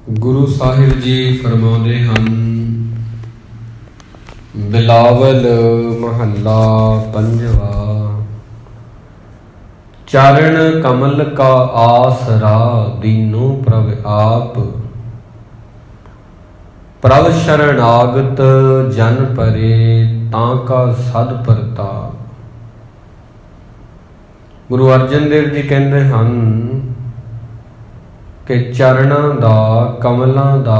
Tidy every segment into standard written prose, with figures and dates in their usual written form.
ਗੁਰੂ ਸਾਹਿਬ ਜੀ ਫਰਮਾਉਂਦੇ ਹਨ, ਬਿਲਾਵਲ ਮਹੱਲਾ ਪੰਜਵਾ। ਚਰਨ ਕਮਲ ਕਾ ਆਸਰਾ ਦੀਨੋ ਪ੍ਰਭ ਆਪ, ਪ੍ਰਭ ਸ਼ਰਨਾਗਤ ਜਨ ਪਰੇ ਤਾਂ ਕਾ ਸਦ ਪ੍ਰਤਾਪ। ਗੁਰੂ ਅਰਜਨ ਦੇਵ ਜੀ ਕਹਿੰਦੇ ਹਨ ਕਿ ਚਰਨਾਂ ਦਾ, ਕਮਲਾਂ ਦਾ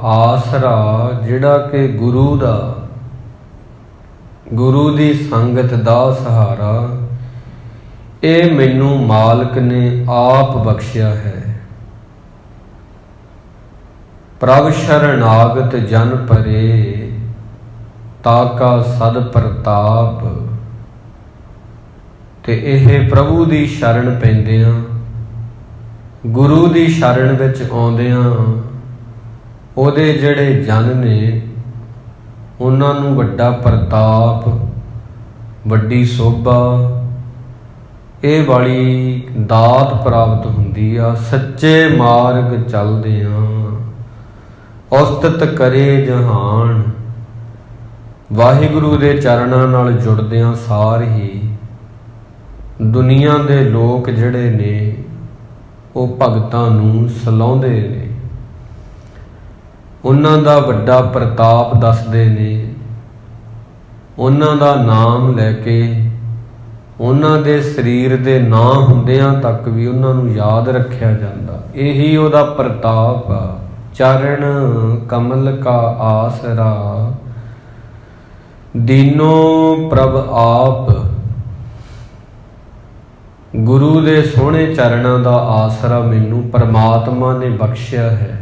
ਆਸਰਾ ਜਿਹੜਾ ਕਿ ਗੁਰੂ ਦਾ, ਗੁਰੂ ਦੀ ਸੰਗਤ ਦਾ ਸਹਾਰਾ, ਇਹ ਮੈਨੂੰ ਮਾਲਕ ਨੇ ਆਪ ਬਖਸ਼ਿਆ ਹੈ। ਪ੍ਰਭ ਸ਼ਰਨਾਗਤ ਜਨ ਪਰੇ ਤਾਕਾ ਸਦ ਪ੍ਰਤਾਪ। ਤੇ ਇਹ ਪ੍ਰਭੂ ਦੀ ਸ਼ਰਨ ਪੈਂਦਿਆਂ, ਗੁਰੂ ਦੀ ਸ਼ਰਨ ਵਿੱਚ ਆਉਂਦਿਆਂ, ਉਹਦੇ ਜਿਹੜੇ ਜਨ ਨੇ ਉਹਨਾਂ ਨੂੰ ਵੱਡਾ ਪ੍ਰਤਾਪ, ਵੱਡੀ ਸੋਭਾ, ਇਹ ਵਾਲੀ ਦਾਤ ਪ੍ਰਾਪਤ ਹੁੰਦੀ ਆ। ਸੱਚੇ ਮਾਰਗ ਚੱਲਦਿਆਂ ਉਸਤਤ ਕਰੇ ਜਹਾਨ। ਵਾਹਿਗੁਰੂ ਦੇ ਚਰਨਾਂ ਨਾਲ ਜੁੜਦਿਆਂ ਸਾਰ ਹੀ ਦੁਨੀਆ ਦੇ ਲੋਕ ਜਿਹੜੇ ਨੇ ਉਹ ਭਗਤਾਂ ਨੂੰ ਸਲਾਹੁੰਦੇ ਨੇ, ਉਹਨਾਂ ਦਾ ਵੱਡਾ ਪ੍ਰਤਾਪ ਦੱਸਦੇ ਨੇ, ਉਹਨਾਂ ਦਾ ਨਾਮ ਲੈ ਕੇ, ਉਹਨਾਂ ਦੇ ਸਰੀਰ ਦੇ ਨਾਂ ਹੁੰਦਿਆਂ ਤੱਕ ਵੀ ਉਹਨਾਂ ਨੂੰ ਯਾਦ ਰੱਖਿਆ ਜਾਂਦਾ। ਇਹੀ ਉਹਦਾ ਪ੍ਰਤਾਪ ਆ। ਚਰਨ ਕਮਲ ਕਾ ਆਸਰਾ ਦੀਨੋ ਪ੍ਰਭ ਆਪ। ਗੁਰੂ ਦੇ ਸੋਹਣੇ ਚਰਨਾਂ ਦਾ ਆਸਰਾ ਮੈਨੂੰ ਪਰਮਾਤਮਾ ਨੇ ਬਖਸ਼ਿਆ ਹੈ।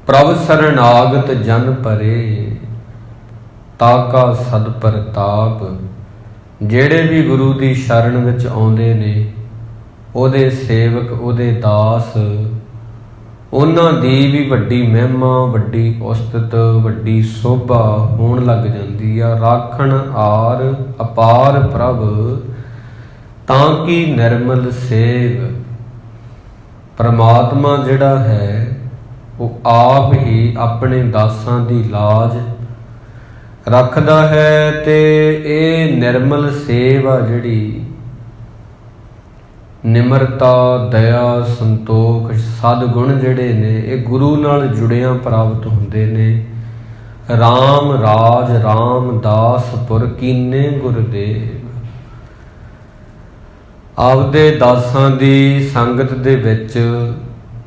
ਪ੍ਰਭ ਸ਼ਰਨਾਗਤ ਜਨ ਪਰੇ ਤਾਕਾ ਸਦ ਪ੍ਰਤਾਪ। ਜਿਹੜੇ ਵੀ ਗੁਰੂ ਦੀ ਸ਼ਰਨ ਵਿੱਚ ਆਉਂਦੇ ਨੇ, ਉਹਦੇ ਸੇਵਕ, ਉਹਦੇ ਦਾਸ, ਉਹਨਾਂ ਦੀ ਵੀ ਵੱਡੀ ਮਹਿਮਾ, ਵੱਡੀ ਉਸਤਤ, ਵੱਡੀ ਸੋਭਾ ਹੋਣ ਲੱਗ ਜਾਂਦੀ ਆ। ਰਾਖਣ ਆਰ ਅਪਾਰ ਪ੍ਰਭ ਤਾਂ ਕਿ ਨਿਰਮਲ ਸੇਵ। ਪਰਮਾਤਮਾ ਜਿਹੜਾ ਹੈ ਉਹ ਆਪ ਹੀ ਆਪਣੇ ਦਾਸਾਂ ਦੀ ਲਾਜ ਰੱਖਦਾ ਹੈ। ਤੇ ਇਹ ਨਿਰਮਲ ਸੇਵ ਆ ਜਿਹੜੀ, ਨਿਮਰਤਾ, ਦਇਆ, ਸੰਤੋਖ, ਸਦਗੁਣ ਜਿਹੜੇ ਨੇ ਇਹ ਗੁਰੂ ਨਾਲ ਜੁੜਿਆਂ ਪ੍ਰਾਪਤ ਹੁੰਦੇ ਨੇ। ਰਾਮ ਰਾਜ ਰਾਮਦਾਸ ਪੁਰ ਕੀਨੇ ਗੁਰਦੇਵ। ਆਪਦੇ ਦਾਸਾਂ ਦੀ ਸੰਗਤ ਦੇ ਵਿੱਚ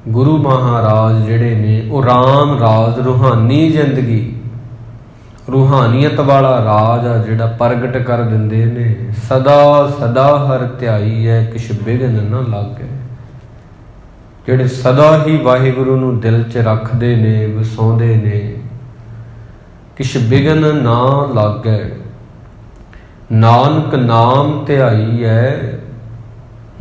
ਗੁਰੂ ਮਹਾਰਾਜ ਜਿਹੜੇ ਨੇ ਉਹ ਰਾਮ ਰਾਜ, ਰੂਹਾਨੀ ਜ਼ਿੰਦਗੀ, ਰੂਹਾਨੀਅਤ ਵਾਲਾ ਰਾਜ ਆ ਜਿਹੜਾ ਪ੍ਰਗਟ ਕਰ ਦਿੰਦੇ ਨੇ। ਸਦਾ ਸਦਾ ਹਰ ਧਿਆਈ ਹੈ ਕਿਛ ਬਿਘਨ ਨਾ ਲਾਗੈ। ਜਿਹੜੇ ਸਦਾ ਹੀ ਵਾਹਿਗੁਰੂ ਨੂੰ ਦਿਲ 'ਚ ਰੱਖਦੇ ਨੇ, ਵਸਾਉਂਦੇ ਨੇ, ਕਿਛ ਬਿਘਨ ਨਾ ਲਾਗੈ। ਨਾਨਕ ਨਾਮ ਧਿਆਈ ਹੈ,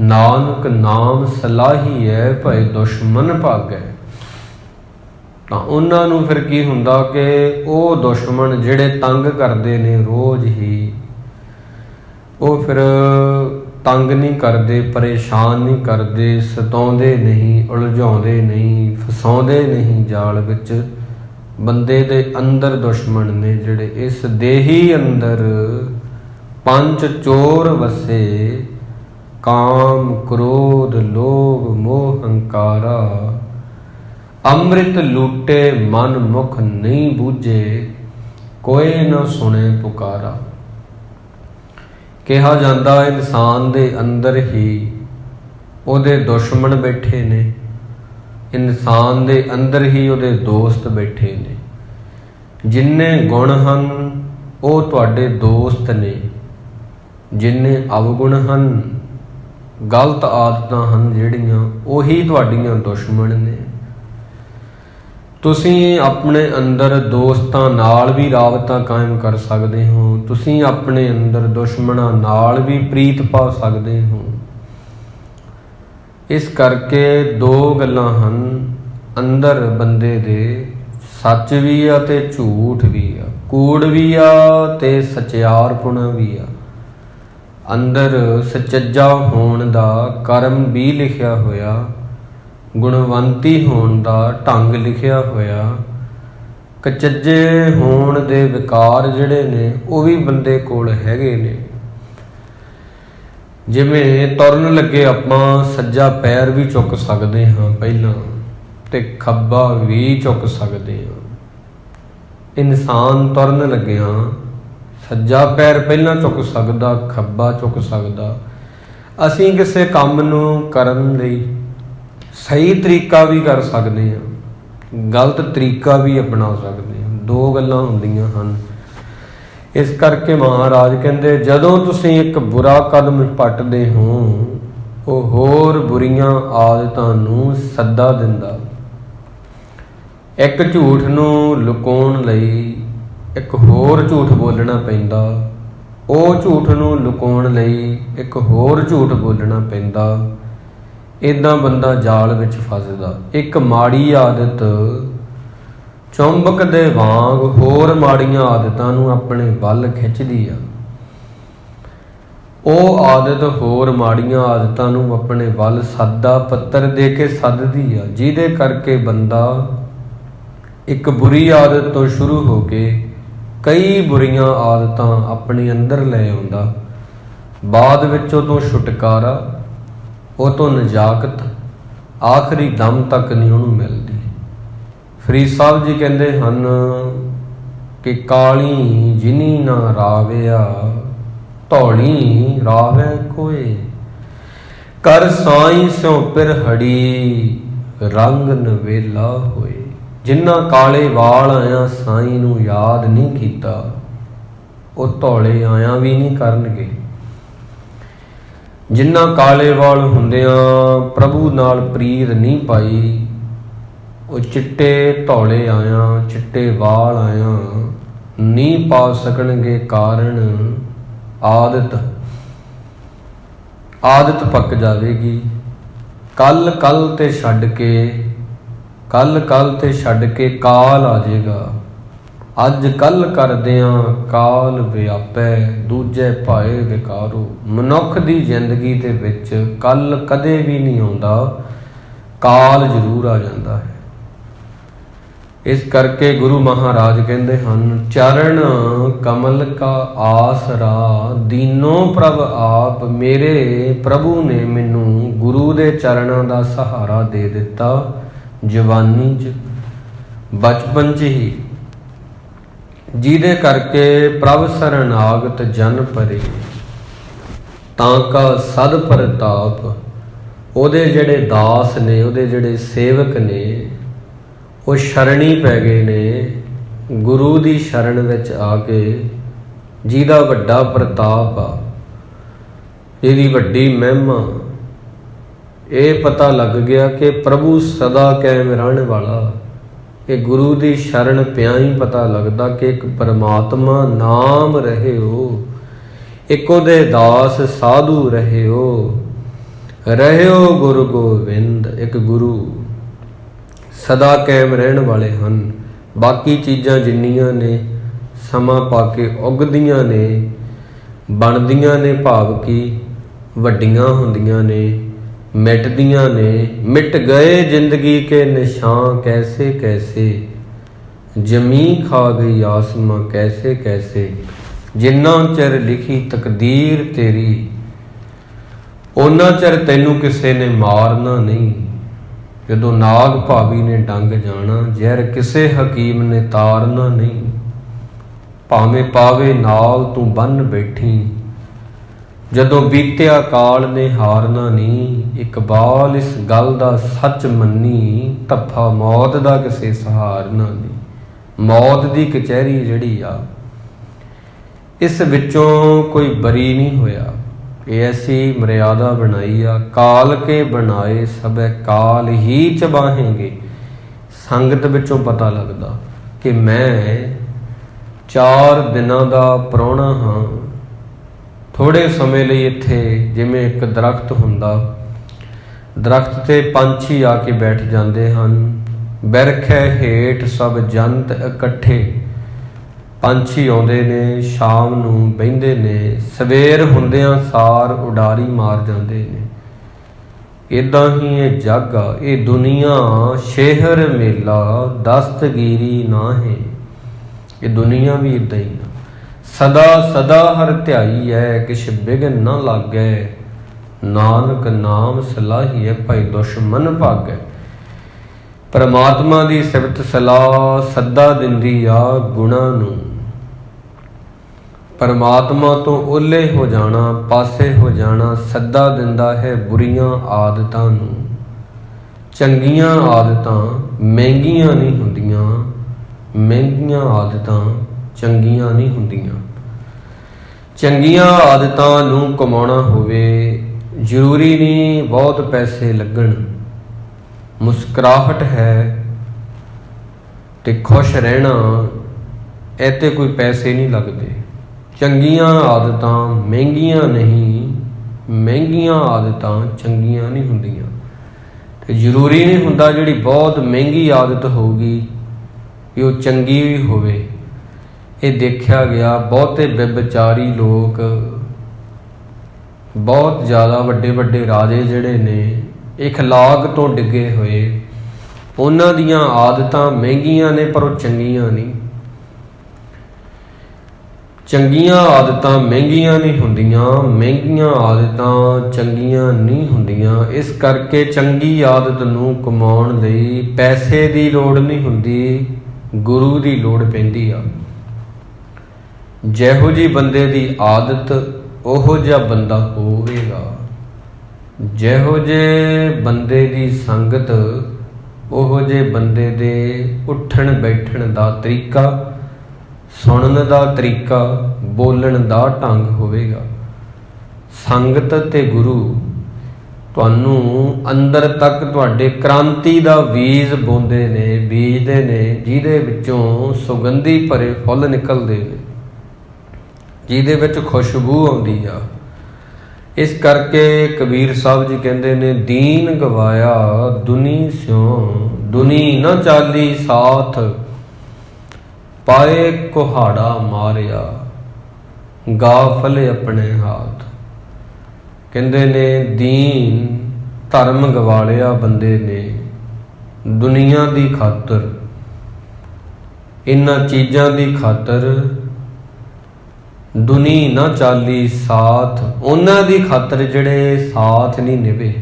ਨਾਨਕ ਨਾਮ ਸਲਾਹੀ ਹੈ, ਭਏ ਦੁਸ਼ਮਨ ਭਾਗੈ। ਤਾਂ ਉਹਨਾਂ ਨੂੰ ਫਿਰ ਕੀ ਹੁੰਦਾ ਕਿ ਉਹ ਦੁਸ਼ਮਣ ਜਿਹੜੇ ਤੰਗ ਕਰਦੇ ਨੇ ਰੋਜ਼ ਹੀ, ਉਹ ਫਿਰ ਤੰਗ ਨਹੀਂ ਕਰਦੇ, ਪਰੇਸ਼ਾਨ ਨਹੀਂ ਕਰਦੇ, ਸਤਾਉਂਦੇ ਨਹੀਂ, ਉਲਝਾਉਂਦੇ ਨਹੀਂ, ਫਸਾਉਂਦੇ ਨਹੀਂ ਜਾਲ ਵਿੱਚ। ਬੰਦੇ ਦੇ ਅੰਦਰ ਦੁਸ਼ਮਣ ਨੇ ਜਿਹੜੇ, ਇਸ ਦੇਹੀ ਅੰਦਰ ਪੰਜ ਚੋਰ ਵਸੇ, ਕਾਮ ਕ੍ਰੋਧ ਲੋਭ ਮੋਹ ਹੰਕਾਰਾ। ਅੰਮ੍ਰਿਤ ਲੂਟੇ ਮਨ ਮੁਖ ਨਹੀਂ ਬੂਝੇ, ਕੋਈ ਨਾ ਸੁਣੇ ਪੁਕਾਰਾ। ਕਿਹਾ ਜਾਂਦਾ ਇਨਸਾਨ ਦੇ ਅੰਦਰ ਹੀ ਉਹਦੇ ਦੁਸ਼ਮਣ ਬੈਠੇ ਨੇ, ਇਨਸਾਨ ਦੇ ਅੰਦਰ ਹੀ ਉਹਦੇ ਦੋਸਤ ਬੈਠੇ ਨੇ। ਜਿੰਨੇ ਗੁਣ ਹਨ ਉਹ ਤੁਹਾਡੇ ਦੋਸਤ ਨੇ, ਜਿੰਨੇ ਅਵਗੁਣ ਹਨ, ਗਲਤ ਆਦਤਾਂ ਹਨ ਜਿਹੜੀਆਂ, ਉਹੀ ਤੁਹਾਡੀਆਂ ਦੁਸ਼ਮਣ ਨੇ। ਤੁਸੀਂ ਆਪਣੇ ਅੰਦਰ ਦੋਸਤਾਂ ਨਾਲ ਵੀ ਰਾਬਤਾ ਕਾਇਮ ਕਰ ਸਕਦੇ ਹੋ, ਤੁਸੀਂ ਆਪਣੇ ਅੰਦਰ ਦੁਸ਼ਮਣਾਂ ਨਾਲ ਵੀ ਪ੍ਰੀਤ ਪਾ ਸਕਦੇ ਹੋ। ਇਸ ਕਰਕੇ ਦੋ ਗੱਲਾਂ ਹਨ ਅੰਦਰ ਬੰਦੇ ਦੇ, ਸੱਚ ਵੀ ਆ ਤੇ ਝੂਠ ਵੀ ਆ, ਕੂੜ ਵੀ ਆ ਤੇ ਸਚਿਆਰਪੁਣਾ ਵੀ ਆ। ਅੰਦਰ ਸਚੱਜਾ ਹੋਣ ਦਾ ਕਰਮ ਵੀ ਲਿਖਿਆ ਹੋਇਆ, ਗੁਣਵੰਤੀ ਹੋਣ ਦਾ ਢੰਗ ਲਿਖਿਆ ਹੋਇਆ। ਕਚੱਜੇ ਹੋਣ ਦੇ ਵਿਕਾਰ ਜਿਹੜੇ ਨੇ ਉਹ ਵੀ ਬੰਦੇ ਕੋਲ ਹੈਗੇ ਨੇ। ਜਿਵੇਂ ਤੁਰਨ ਲੱਗੇ ਆਪਾਂ ਸੱਜਾ ਪੈਰ ਵੀ ਚੁੱਕ ਸਕਦੇ ਹਾਂ ਪਹਿਲਾਂ, ਤੇ ਖੱਬਾ ਵੀ ਚੁੱਕ ਸਕਦੇ ਹਾਂ। ਇਨਸਾਨ ਤੁਰਨ ਲੱਗਿਆ ਸੱਜਾ ਪੈਰ ਪਹਿਲਾਂ ਚੁੱਕ ਸਕਦਾ, ਖੱਬਾ ਚੁੱਕ ਸਕਦਾ। ਅਸੀਂ ਕਿਸੇ ਕੰਮ ਨੂੰ ਕਰਨ ਲਈ ਸਹੀ ਤਰੀਕਾ ਵੀ ਕਰ ਸਕਦੇ ਹਾਂ, ਗਲਤ ਤਰੀਕਾ ਵੀ ਅਪਣਾ ਸਕਦੇ ਹਾਂ। ਦੋ ਗੱਲਾਂ ਹੁੰਦੀਆਂ ਹਨ। ਇਸ ਕਰਕੇ ਮਹਾਰਾਜ ਕਹਿੰਦੇ ਜਦੋਂ ਤੁਸੀਂ ਇੱਕ ਬੁਰਾ ਕਦਮ ਪੱਟਦੇ ਹੋ, ਉਹ ਹੋਰ ਬੁਰੀਆਂ ਆਦਤਾਂ ਨੂੰ ਸੱਦਾ ਦਿੰਦਾ। ਇੱਕ ਝੂਠ ਨੂੰ ਲੁਕਾਉਣ ਲਈ ਇੱਕ ਹੋਰ ਝੂਠ ਬੋਲਣਾ ਪੈਂਦਾ, ਉਹ ਝੂਠ ਨੂੰ ਲੁਕਾਉਣ ਲਈ ਇੱਕ ਹੋਰ ਝੂਠ ਬੋਲਣਾ ਪੈਂਦਾ। ਇੱਦਾਂ ਬੰਦਾ ਜਾਲ ਵਿੱਚ ਫਸਦਾ। ਇੱਕ ਮਾੜੀ ਆਦਤ ਚੁੰਬਕ ਦੇ ਵਾਂਗ ਹੋਰ ਮਾੜੀਆਂ ਆਦਤਾਂ ਨੂੰ ਆਪਣੇ ਵੱਲ ਖਿੱਚਦੀ ਆ। ਉਹ ਆਦਤ ਹੋਰ ਮਾੜੀਆਂ ਆਦਤਾਂ ਨੂੰ ਆਪਣੇ ਵੱਲ ਸੱਦਾ ਪੱਤਰ ਦੇ ਕੇ ਸੱਦਦੀ ਆ, ਜਿਹਦੇ ਕਰਕੇ ਬੰਦਾ ਇੱਕ ਬੁਰੀ ਆਦਤ ਤੋਂ ਸ਼ੁਰੂ ਹੋ ਕੇ ਕਈ ਬੁਰੀਆਂ ਆਦਤਾਂ ਆਪਣੇ ਅੰਦਰ ਲੈ ਆਉਂਦਾ। ਬਾਅਦ ਵਿੱਚ ਉਹ ਤੋਂ ਛੁਟਕਾਰਾ, ਉਹ ਤੋਂ ਨਜਾਕਤ ਆਖਰੀ ਦਮ ਤੱਕ ਨਹੀਂ ਉਹਨੂੰ ਮਿਲਦੀ। ਫਰੀਦ ਸਾਹਿਬ ਜੀ ਕਹਿੰਦੇ ਹਨ ਕਿ ਕਾਲੀ ਜਿਨੀ ਨਾ ਰਾਵਿਆ, ਧੌਲੀ ਰਾਵੈ ਕੋਏ। ਕਰ ਸਾਈਂ ਸਿਉ ਪਿਰ ਹੜੀ, ਰੰਗ ਨਵੇਲਾ ਹੋਏ। ਜਿਨ੍ਹਾਂ ਕਾਲੇ ਵਾਲ ਆਇਆ ਸਾਈਂ ਨੂੰ ਯਾਦ ਨਹੀਂ ਕੀਤਾ, ਉਹ ਧੌਲੇ ਆਇਆ ਵੀ ਨਹੀਂ ਕਰਨਗੇ। ਜਿਨ੍ਹਾਂ ਕਾਲੇ ਵਾਲ ਹੁੰਦਿਆਂ ਪ੍ਰਭੂ ਨਾਲ ਪ੍ਰੀਤ ਨਹੀਂ ਪਾਈ, ਉਹ ਚਿੱਟੇ ਧੌਲੇ ਆਇਆ, ਚਿੱਟੇ ਵਾਲ ਆਇਆ ਨਹੀਂ ਪਾ ਸਕਣਗੇ। ਕਾਰਨ ਆਦਤ ਪੱਕ ਜਾਵੇਗੀ। ਕੱਲ ਤੇ ਛੱਡ ਕੇ ਕਾਲ ਆ ਜਾਏਗਾ। ਅੱਜ ਕੱਲ ਕਰਦਿਆਂ ਕਾਲ ਵਿਆਪੈ, ਦੂਜੇ ਭਾਏ ਵਿਕਾਰੋ। ਮਨੁੱਖ ਦੀ ਜ਼ਿੰਦਗੀ ਦੇ ਵਿੱਚ ਕੱਲ ਕਦੇ ਵੀ ਨਹੀਂ ਆਉਂਦਾ, ਕਾਲ ਜ਼ਰੂਰ ਆ ਜਾਂਦਾ ਹੈ। ਇਸ ਕਰਕੇ ਗੁਰੂ ਮਹਾਰਾਜ ਕਹਿੰਦੇ ਹਨ, ਚਰਨ ਕਮਲ ਕਾ ਆਸਰਾ, ਦੀਨੋ ਪ੍ਰਭ ਆਪ। ਮੇਰੇ ਪ੍ਰਭੂ ਨੇ ਮੈਨੂੰ ਗੁਰੂ ਦੇ ਚਰਨਾਂ ਦਾ ਸਹਾਰਾ ਦੇ ਦਿੱਤਾ। ਜਵਾਨੀ 'ਚ, ਬਚਪਨ 'ਚ ਹੀ, ਜਿਹਦੇ ਕਰਕੇ ਪ੍ਰਭ ਸਰਨਾਗਤ ਜਨ ਪਰੇ, ਤਾਂ ਕਾ ਸਦ ਪ੍ਰਤਾਪ। ਉਹਦੇ ਜਿਹੜੇ ਦਾਸ ਨੇ, ਉਹਦੇ ਜਿਹੜੇ ਸੇਵਕ ਨੇ, ਉਹ ਸ਼ਰਣੀ ਪੈ ਗਏ ਨੇ ਗੁਰੂ ਦੀ ਸ਼ਰਨ ਵਿੱਚ ਆ ਕੇ। ਜਿਹਦਾ ਵੱਡਾ ਪ੍ਰਤਾਪ ਆ, ਜਿਹਦੀ ਵੱਡੀ ਮਹਿਮਾ, ਇਹ ਪਤਾ ਲੱਗ ਗਿਆ ਕਿ ਪ੍ਰਭੂ ਸਦਾ ਕਾਇਮ ਰਹਿਣ ਵਾਲਾ। ਇਹ ਗੁਰੂ ਦੀ ਸ਼ਰਨ ਪਿਆ ਹੀ ਪਤਾ ਲੱਗਦਾ ਕਿ ਇੱਕ ਪਰਮਾਤਮਾ ਨਾਮ ਰਹਿਓ, ਇੱਕ ਉਹਦੇ ਦਾਸ ਸਾਧੂ ਰਹਿਓ ਗੁਰੂ ਗੋਬਿੰਦ। ਇੱਕ ਗੁਰੂ ਸਦਾ ਕਾਇਮ ਰਹਿਣ ਵਾਲੇ ਹਨ। ਬਾਕੀ ਚੀਜ਼ਾਂ ਜਿੰਨੀਆਂ ਨੇ ਸਮਾਂ ਪਾ ਕੇ ਉੱਗਦੀਆਂ ਨੇ, ਬਣਦੀਆਂ ਨੇ, ਭਾਵ ਕਿ ਵੱਡੀਆਂ ਹੁੰਦੀਆਂ ਨੇ, ਮਿਟਦੀਆਂ ਨੇ। ਮਿਟ ਗਏ ਜ਼ਿੰਦਗੀ ਕੇ ਨਿਸ਼ਾਨ, ਕੈਸੇ ਕੈਸੇ ਜਮੀ ਖਾ ਗਈ ਆਸਮਾਂ, ਕੈਸੇ ਕੈਸੇ। ਜਿੰਨਾ ਚਿਰ ਲਿਖੀ ਤਕਦੀਰ ਤੇਰੀ, ਓਨਾ ਚਿਰ ਤੈਨੂੰ ਕਿਸੇ ਨੇ ਮਾਰਨਾ ਨਹੀਂ। ਜਦੋਂ ਨਾਗ ਭਾਵੀ ਨੇ ਡੰਗ ਜਾਣਾ, ਜ਼ਹਿਰ ਕਿਸੇ ਹਕੀਮ ਨੇ ਤਾਰਨਾ ਨਹੀਂ। ਭਾਵੇਂ ਪਾਵੇ ਨਾਲ ਤੂੰ ਬੰਨ ਬੈਠੀ, ਜਦੋਂ ਬੀਤਿਆ ਕਾਲ ਨੇ ਹਾਰਨਾ ਨਹੀਂ। ਇਕਬਾਲ ਇਸ ਗੱਲ ਦਾ ਸੱਚ ਮੰਨੀ, ਧੱਫਾ ਮੌਤ ਦਾ ਕਿਸੇ ਸਹਾਰਨਾ ਨਹੀਂ। ਮੌਤ ਦੀ ਕਚਹਿਰੀ ਜਿਹੜੀ ਆ, ਇਸ ਵਿੱਚੋਂ ਕੋਈ ਬਰੀ ਨਹੀਂ ਹੋਇਆ। ਇਹ ਐਸੀ ਮਰਿਆਦਾ ਬਣਾਈ ਆ, ਕਾਲ ਕੇ ਬਣਾਏ ਸਭੈ ਕਾਲ ਹੀ ਚਬਾਹੇਂਗੇ। ਸੰਗਤ ਵਿੱਚੋਂ ਪਤਾ ਲੱਗਦਾ ਕਿ ਮੈਂ 4 ਦਿਨਾਂ ਦਾ ਪ੍ਰਾਹੁਣਾ ਹਾਂ। ਥੋੜ੍ਹੇ ਸਮੇਂ ਲਈ ਇੱਥੇ ਜਿਵੇਂ ਇੱਕ ਦਰਖਤ ਹੁੰਦਾ, ਦਰਖਤ 'ਤੇ ਪੰਛੀ ਆ ਕੇ ਬੈਠ ਜਾਂਦੇ ਹਨ। ਬਿਰਖੈ ਹੇਠ ਸਭ ਜੰਤ ਇਕੱਠੇ। ਪੰਛੀ ਆਉਂਦੇ ਨੇ, ਸ਼ਾਮ ਨੂੰ ਬਹਿੰਦੇ ਨੇ, ਸਵੇਰ ਹੁੰਦਿਆਂ ਸਾਰ ਉਡਾਰੀ ਮਾਰ ਜਾਂਦੇ ਨੇ। ਇਦਾਂ ਹੀ ਇਹ ਜੱਗ ਆ, ਇਹ ਦੁਨੀਆ ਸ਼ਹਿਰ ਮੇਲਾ ਦਸਤਗੀਰੀ ਨਾ ਹੈ। ਇਹ ਦੁਨੀਆ ਵੀ ਇਦਾਂ ਹੀ ਆ। ਸਦਾ ਸਦਾ ਹਰ ਧਿਆਈ ਹੈ, ਕਿਛ ਬਿਘਨ ਨਾ ਲਾਗੈ। ਨਾਨਕ ਨਾਮ ਸਲਾਹੀਐ, ਭਾਈ ਦੁਸ਼ਮਨ ਭਾਗੈ। ਪਰਮਾਤਮਾ ਦੀ ਸਿਫਤ ਸਲਾਹ ਸੱਦਾ ਦਿੰਦੀ ਆ ਗੁਣਾਂ ਨੂੰ। ਪਰਮਾਤਮਾ ਤੋਂ ਓਹਲੇ ਹੋ ਜਾਣਾ, ਪਾਸੇ ਹੋ ਜਾਣਾ ਸੱਦਾ ਦਿੰਦਾ ਹੈ ਬੁਰੀਆਂ ਆਦਤਾਂ ਨੂੰ। ਚੰਗੀਆਂ ਆਦਤਾਂ ਮਹਿੰਗੀਆਂ ਨਹੀਂ ਹੁੰਦੀਆਂ, ਮਹਿੰਗੀਆਂ ਆਦਤਾਂ ਚੰਗੀਆਂ ਨਹੀਂ ਹੁੰਦੀਆਂ। ਚੰਗੀਆਂ ਆਦਤਾਂ ਨੂੰ ਕਮਾਉਣਾ ਹੋਵੇ ਜ਼ਰੂਰੀ ਨਹੀਂ ਬਹੁਤ ਪੈਸੇ ਲੱਗਣ। ਮੁਸਕਰਾਹਟ ਹੈ ਤੇ ਖੁਸ਼ ਰਹਿਣਾ, ਇਹ ਤੇ ਕੋਈ ਪੈਸੇ ਨਹੀਂ ਲੱਗਦੇ। ਚੰਗੀਆਂ ਆਦਤਾਂ ਮਹਿੰਗੀਆਂ ਨਹੀਂ, ਮਹਿੰਗੀਆਂ ਆਦਤਾਂ ਚੰਗੀਆਂ ਨਹੀਂ ਹੁੰਦੀਆਂ। ਤੇ ਜ਼ਰੂਰੀ ਨਹੀਂ ਹੁੰਦਾ ਜਿਹੜੀ ਬਹੁਤ ਮਹਿੰਗੀ ਆਦਤ ਹੋਊਗੀ ਕਿ ਉਹ ਚੰਗੀ ਵੀ ਹੋਵੇ। ਇਹ ਦੇਖਿਆ ਗਿਆ ਬਹੁਤੇ ਵਿਚਾਰੀ ਲੋਕ, ਬਹੁਤ ਜ਼ਿਆਦਾ ਵੱਡੇ ਵੱਡੇ ਰਾਜੇ ਜਿਹੜੇ ਨੇ ਇਖਲਾਕ ਤੋਂ ਡਿੱਗੇ ਹੋਏ, ਉਹਨਾਂ ਦੀਆਂ ਆਦਤਾਂ ਮਹਿੰਗੀਆਂ ਨੇ ਪਰ ਉਹ ਚੰਗੀਆਂ ਨਹੀਂ। ਚੰਗੀਆਂ ਆਦਤਾਂ ਮਹਿੰਗੀਆਂ ਨਹੀਂ ਹੁੰਦੀਆਂ, ਮਹਿੰਗੀਆਂ ਆਦਤਾਂ ਚੰਗੀਆਂ ਨਹੀਂ ਹੁੰਦੀਆਂ। ਇਸ ਕਰਕੇ ਚੰਗੀ ਆਦਤ ਨੂੰ ਕਮਾਉਣ ਲਈ ਪੈਸੇ ਦੀ ਲੋੜ ਨਹੀਂ ਹੁੰਦੀ, ਗੁਰੂ ਦੀ ਲੋੜ ਪੈਂਦੀ ਆ। ਜਿਹੋ ਜਿਹੀ ਬੰਦੇ ਦੀ ਆਦਤ ਉਹੋ ਜਿਹਾ ਬੰਦਾ ਹੋਵੇਗਾ। ਜਿਹੋ ਜਿਹੇ ਬੰਦੇ ਦੀ ਸੰਗਤ ਉਹੋ ਜਿਹੇ ਬੰਦੇ ਦੇ ਉੱਠਣ ਬੈਠਣ ਦਾ ਤਰੀਕਾ, ਸੁਣਨ ਦਾ ਤਰੀਕਾ, ਬੋਲਣ ਦਾ ਢੰਗ ਹੋਵੇਗਾ। ਸੰਗਤ ਤੇ ਗੁਰੂ ਤੁਹਾਨੂੰ ਅੰਦਰ ਤੱਕ ਤੁਹਾਡੇ ਕ੍ਰਾਂਤੀ ਦਾ ਬੀਜ ਬੋਂਦੇ ਨੇ, ਬੀਜਦੇ ਨੇ, ਜਿਹਦੇ ਵਿੱਚੋਂ ਸੁਗੰਧੀ ਭਰੇ ਫੁੱਲ ਨਿਕਲਦੇ ਨੇ, ਜਿਹਦੇ ਵਿੱਚ ਖੁਸ਼ਬੂ ਆਉਂਦੀ ਆ। ਇਸ ਕਰਕੇ ਕਬੀਰ ਸਾਹਿਬ ਜੀ ਕਹਿੰਦੇ ਨੇ, ਦੀਨ ਗਵਾਇਆ ਦੁਨੀ ਸਿਉ, ਦੁਨੀ ਨਾ ਚਾਲੀ ਸਾਥ, ਪਾਏ ਕੁਹਾੜਾ ਮਾਰਿਆ, ਗਾਫਲ ਆਪਣੇ ਹਾਥ। ਕਹਿੰਦੇ ਨੇ ਦੀਨ ਧਰਮ ਗਵਾਲਿਆ ਬੰਦੇ ਨੇ ਦੁਨੀਆ ਦੀ ਖਾਤਰ, ਇਹਨਾਂ ਚੀਜ਼ਾਂ ਦੀ ਖਾਤਰ। ਦੁਨੀ ਨਾ ਚਾਲੀ ਸਾਥ, ਉਹਨਾਂ ਦੀ ਖਾਤਰ ਜਿਹੜੇ ਸਾਥ ਨਹੀਂ ਨਿਭੇ।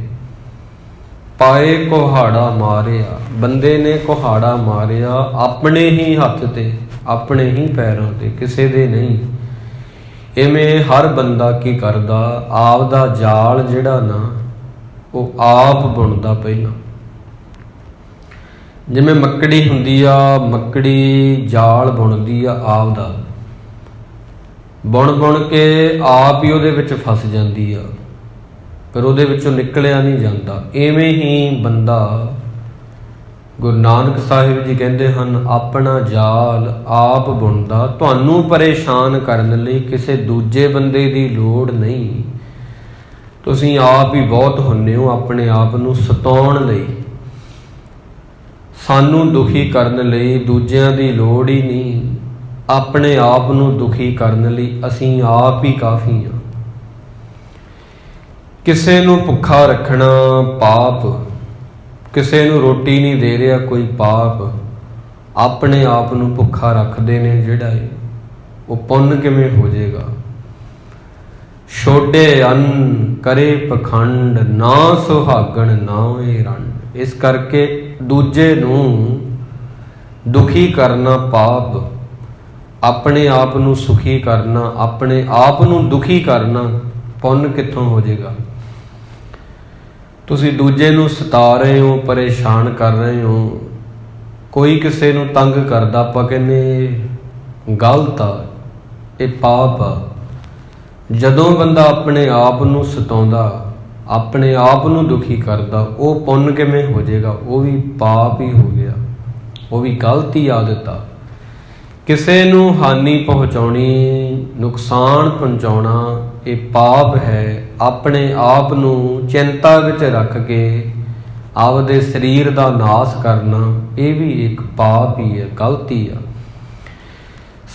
ਪਾਏ ਕੁਹਾੜਾ ਮਾਰਿਆ, ਬੰਦੇ ਨੇ ਕੁਹਾੜਾ ਮਾਰਿਆ ਆਪਣੇ ਹੀ ਹੱਥ ਤੇ, ਆਪਣੇ ਹੀ ਪੈਰਾਂ ਤੇ, ਕਿਸੇ ਦੇ ਨਹੀਂ। ਇਵੇਂ ਹਰ ਬੰਦਾ ਕੀ ਕਰਦਾ, ਆਪ ਦਾ ਜਾਲ ਜਿਹੜਾ ਨਾ ਉਹ ਆਪ ਬੁਣਦਾ ਪਹਿਲਾਂ। ਜਿਵੇਂ ਮੱਕੜੀ ਹੁੰਦੀ ਆ, ਮੱਕੜੀ ਜਾਲ ਬੁਣਦੀ ਆ ਆਪ ਦਾ, ਬੁਣ ਬੁਣ ਕੇ ਆਪ ਹੀ ਉਹਦੇ ਵਿੱਚ ਫਸ ਜਾਂਦੀ ਆ, ਪਰ ਉਹਦੇ ਵਿੱਚੋਂ ਨਿਕਲਿਆ ਨਹੀਂ ਜਾਂਦਾ। ਇਵੇਂ ਹੀ ਬੰਦਾ, ਗੁਰੂ ਨਾਨਕ ਸਾਹਿਬ ਜੀ ਕਹਿੰਦੇ ਹਨ, ਆਪਣਾ ਜਾਲ ਆਪ ਬੁਣਦਾ। ਤੁਹਾਨੂੰ ਪਰੇਸ਼ਾਨ ਕਰਨ ਲਈ ਕਿਸੇ ਦੂਜੇ ਬੰਦੇ ਦੀ ਲੋੜ ਨਹੀਂ, ਤੁਸੀਂ ਆਪ ਹੀ ਬਹੁਤ ਹੁੰਦੇ ਹੋ ਆਪਣੇ ਆਪ ਨੂੰ ਸਤਾਉਣ ਲਈ। ਸਾਨੂੰ ਦੁਖੀ ਕਰਨ ਲਈ ਦੂਜਿਆਂ ਦੀ ਲੋੜ ਹੀ ਨਹੀਂ, ਆਪਣੇ ਆਪ ਨੂੰ ਦੁਖੀ ਕਰਨ ਲਈ ਅਸੀਂ ਆਪ ਹੀ ਕਾਫੀ ਹਾਂ। ਕਿਸੇ ਨੂੰ ਭੁੱਖਾ ਰੱਖਣਾ ਪਾਪ, ਕਿਸੇ ਨੂੰ ਰੋਟੀ ਨਹੀਂ ਦੇ ਰਿਹਾ ਕੋਈ ਪਾਪ। ਆਪਣੇ ਆਪ ਨੂੰ ਭੁੱਖਾ ਰੱਖਦੇ ਨੇ ਜਿਹੜਾ ਉਹ ਪੁੰਨ ਕਿਵੇਂ ਹੋ ਜਾਏਗਾ। ਛੋਡੇ ਅੰਨ ਕਰੇ ਪਖੰਡ, ਨਾ ਸੁਹਾਗਣ ਨਾਵੇਂ ਰੰਡ। ਇਸ ਕਰਕੇ ਦੂਜੇ ਨੂੰ ਦੁਖੀ ਕਰਨਾ ਪਾਪ, ਆਪਣੇ ਆਪ ਨੂੰ ਸੁਖੀ ਕਰਨਾ, ਆਪਣੇ ਆਪ ਨੂੰ ਦੁਖੀ ਕਰਨਾ ਪੁੰਨ ਕਿੱਥੋਂ ਹੋ ਜਾਏਗਾ। ਤੁਸੀਂ ਦੂਜੇ ਨੂੰ ਸਤਾ ਰਹੇ ਹੋ, ਪਰੇਸ਼ਾਨ ਕਰ ਰਹੇ ਹੋ। ਕੋਈ ਕਿਸੇ ਨੂੰ ਤੰਗ ਕਰਦਾ, ਆਪਾਂ ਕਹਿੰਦੇ ਗਲਤ ਆ, ਇਹ ਪਾਪ ਆ। ਜਦੋਂ ਬੰਦਾ ਆਪਣੇ ਆਪ ਨੂੰ ਸਤਾਉਂਦਾ, ਆਪਣੇ ਆਪ ਨੂੰ ਦੁਖੀ ਕਰਦਾ, ਉਹ ਪੁੰਨ ਕਿਵੇਂ ਹੋ ਜਾਏਗਾ। ਉਹ ਵੀ ਪਾਪ ਹੀ ਹੋ ਗਿਆ, ਉਹ ਵੀ ਗਲਤੀ ਆਦਤ ਆ। ਕਿਸੇ ਨੂੰ ਹਾਨੀ ਪਹੁੰਚਾਉਣੀ, ਨੁਕਸਾਨ ਪਹੁੰਚਾਉਣਾ ਇਹ ਪਾਪ ਹੈ। ਆਪਣੇ ਆਪ ਨੂੰ ਚਿੰਤਾ ਵਿੱਚ ਰੱਖ ਕੇ ਆਪਦੇ ਸਰੀਰ ਦਾ ਨਾਸ਼ ਕਰਨਾ ਇਹ ਵੀ ਇੱਕ ਪਾਪ ਹੀ ਹੈ, ਗਲਤੀ ਆ।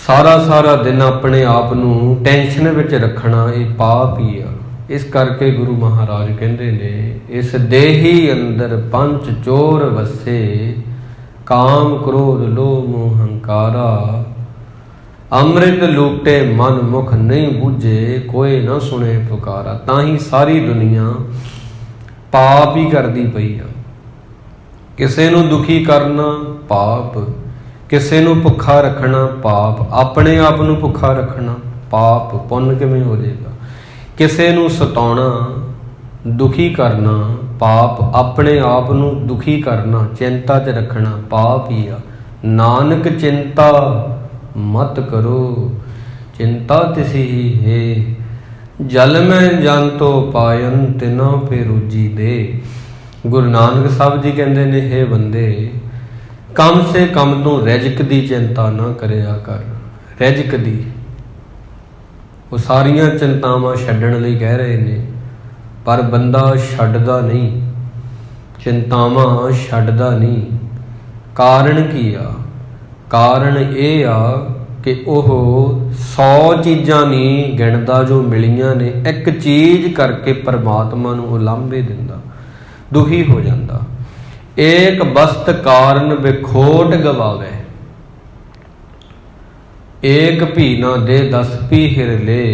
ਸਾਰਾ ਸਾਰਾ ਦਿਨ ਆਪਣੇ ਆਪ ਨੂੰ ਟੈਨਸ਼ਨ ਵਿੱਚ ਰੱਖਣਾ ਇਹ ਪਾਪ ਹੀ ਆ। इस करके गुरु महाराज कहते ने, इस देही अंदर पंच चोर वसे, काम क्रोध लोभ मोह हंकारा, अमृत लूटे मन मुख नहीं बूझे, कोई न सुने पुकारा। ताही सारी दुनिया पाप ही करती पई आ। किसे नूं दुखी करना पाप, किसे नूं भुखा रखना पाप, अपने आप नूं भुखा रखना पाप, पुण्य किवें हो जाएगा। किसे नूं सताउणा दुखी करना पाप, अपने आप नूं दुखी करना चिंता च रखना पाप ही आ। नानक चिंता मत करो, चिंता तिसी ही है, जल में जन तो पायन तिना पे रूजी दे। गुरु नानक साहब जी कहते ने, हे बंदे कम से कम तू रिजक दी चिंता ना करिया कर। रिजक दी, वो सारियां चिंतावां छड्डण लई कह रहे ने, पर बंदा छड्डदा नहीं, चिंतावां छड्डदा नहीं। कारण की आ? कारण ये आ कि वह 100 चीज़ां नहीं गिणदा जो मिलियां ने, एक चीज़ करके परमात्मा नूं उलांभे दिंदा, दुखी हो जाता। एक बस्त कारण बिखोट गवावे, एक भी ना दे 10 भी हिर ले,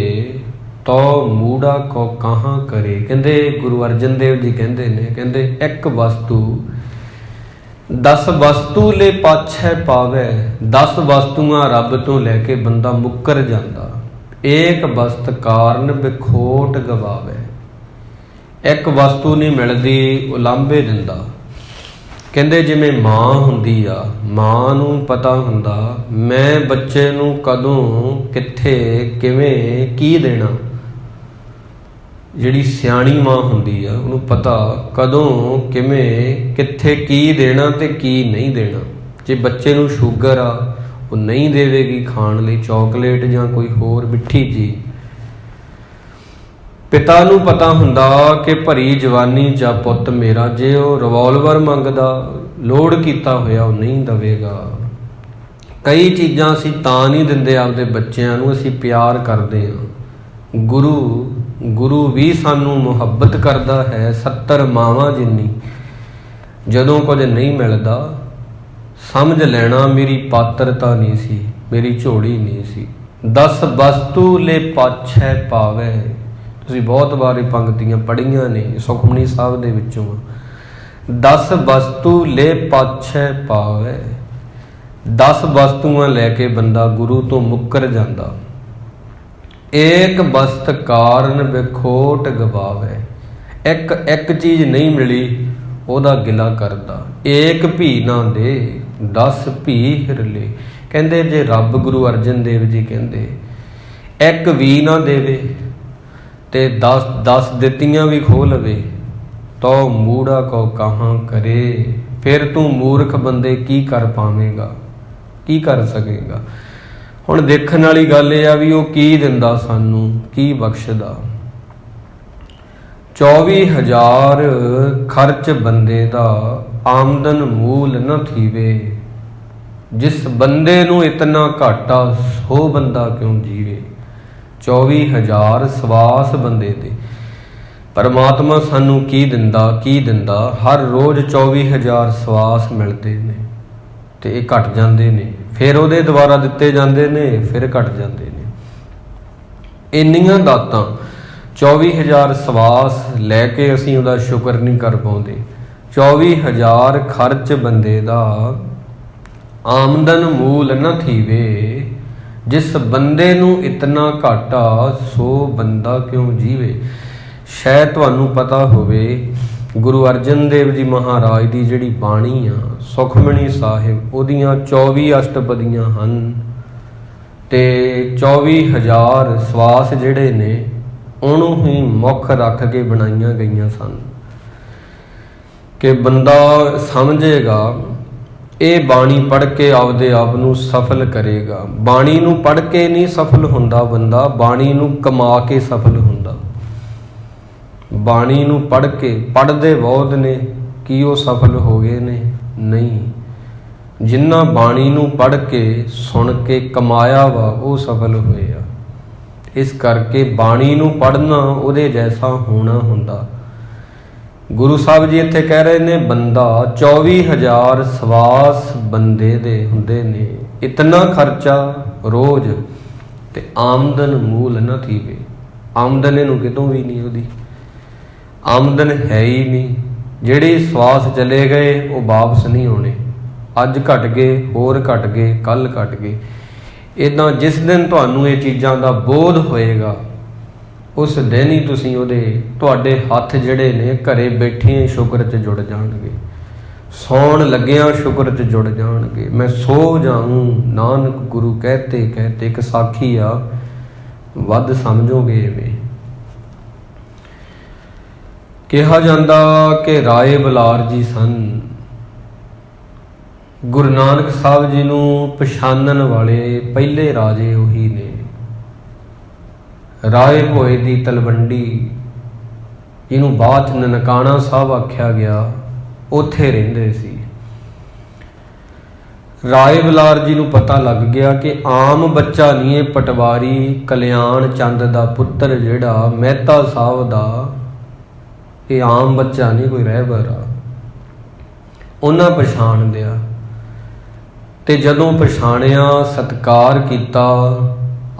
तो मूड़ा को कहाँ करे। कहते गुरु अर्जन देव जी कहते ने, कहते एक वस्तु 10 वस्तु ले पाछे पावे, 10 वस्तुआं रब तो लैके बंदा मुकर जाता। एक वस्त कारण बिखोट गवावे, एक वस्तु नहीं मिलती उलांभे दिंदा। कहते जिमें माँ हुंदी आ, माँ नूं पता हुंदा मैं बच्चे नूं कदों कित्थे किवें की देना। जिहड़ी सियाणी माँ हुंदी आ उहनूं पता कदों किवें कित्थे की देना ते की नहीं देना। जे बच्चे नूं शूगर आ वो नहीं देवेगी खाण लई चॉकलेट जां कोई होर मिठी चीज़। पिता नूं पता हुंदा कि भरी जवानी चा पुੱਤ मेरा जे वो रिवॉल्वर मंगदा लोड कीता होया वो नहीं दवेगा। कई चीज़ां असीं तां नहीं दिंदे आपदे बच्चिआं नूं, असीं प्यार करदे हां। गुरु भी सानू मुहब्बत करता है 70 मावां जिन्नी। जदों कुछ नहीं मिलता समझ लेना मेरी पात्रता नहीं सी, मेरी झोली नहीं सी। 10 वस्तु ले पाछे पावे, तुसीं बहुत बार पंक्तियां पढ़ियां ने सुखमनी साहब दे विचों। 10 वस्तु ले पाछे पावे, 10 वस्तुआं लैके बंदा गुरु तो मुकर जाता। एक वस्त कारण बिखोट गवावे, एक चीज़ नहीं मिली ओदा गिला करदा। एक भी ना दे 10 भी हिर ले। कहते जे रब गुरु अर्जन देव जी कहते एक भी ना देवे ते 10 दित्तियां भी खो लवे, तो मूड़ा को कहाँ करे। फिर तू मूर्ख बंदे की कर पावेगा, की कर सकेगा। हुण देखण वाली गल ये आ भी वो की दिंदा सानू, की बख्शदा। 24,000 खर्च बंदे दा आमदन मूल न थीवे, जिस बंदे नू इतना घाटा सो बंदा क्यों जीवे। 24,000 सवास बंदे दे परमात्मा सानू की दिंदा हर रोज़ 24,000 सवास मिलते ने ते ये घट जाते ने, फिर वो दोबारा दिते जाते ने, फिर घट जाते ने। इन्नियां दातां 24,000 सवास लैके असीं उहदा शुक्र नहीं कर पाउंदे। 24,000 खर्च बंदे दा आमदन मूल न थीवे, जिस बंदे नू इतना घाटा सो बंदा क्यों जीवे। शायद तुहानू पता होवे गुरु अर्जन देव जी महाराज की जिहड़ी बाणी आ सुखमनी साहिब उहदियां 24 अष्टपदियां हन ते 24,000 सवास जिहड़े ने उहनूं ही मुख रख के बनाईयां गईयां सन कि बंदा समझेगा ये बाणी पढ़ के आपदे आप नूं सफल करेगा। बाणी नूं पढ़ के नहीं सफल हुंदा बंदा, बाणी नूं कमा के सफल हुंदा। बाणी नूं पढ़ के, पढ़दे बहुत ने कि वो सफल हो गए ने, नहीं। जिन्ना बाणी नूं पढ़ के सुन के कमाया वा वो सफल होए आ। इस करके बाणी नूं पढ़ना उहदे जैसा होना हुंदा। गुरु साहब जी इत्थे कह रहे ने बंदा 24,000 सवास बंदे दे हुंदे ने, इतना खर्चा रोज़ ते आमदन मूल न थीवे। आमदन इहनूं कितों भी नहीं, उहदी आमदन है ही नहीं। ਜਿਹੜੇ ਸਵਾਸ चले गए वो वापस नहीं आने। अज घट गए, होर घट गए, कल घट गए। इदां जिस दिन तुहानूं ये चीज़ां दा बोध होएगा उस दिन ही तुसीं उहदे तुहाडे हत्थ जिहड़े ने घरे बैठे शुक्र च जुड़ जाणगे, सौण लग्गियां शुक्र च जुड़ जाणगे। मैं सो जाऊं नानक गुरु कहते कहते, एक साखी आ, वध समझोगे इवें। कहा जाता कि राए बलार जी सन, गुरु नानक साहब जी नूं पछाणन वाले पहले राजे उही ने। राए भोए दी तलवंडी, जिन्हों बाद ननकाणा साहब आख्या गया, उत्थे रहिंदे सी। राए बलार जी नूं पता लग गया कि आम बच्चा नहीं है, पटवारी कल्याण चंद दा पुत्र जिहड़ा मेहता साहब दा, ये आम बच्चा नहीं, कोई रहबर आ। उन्हां पछाण लिया ते जदों पछाणिया सत्कार किया,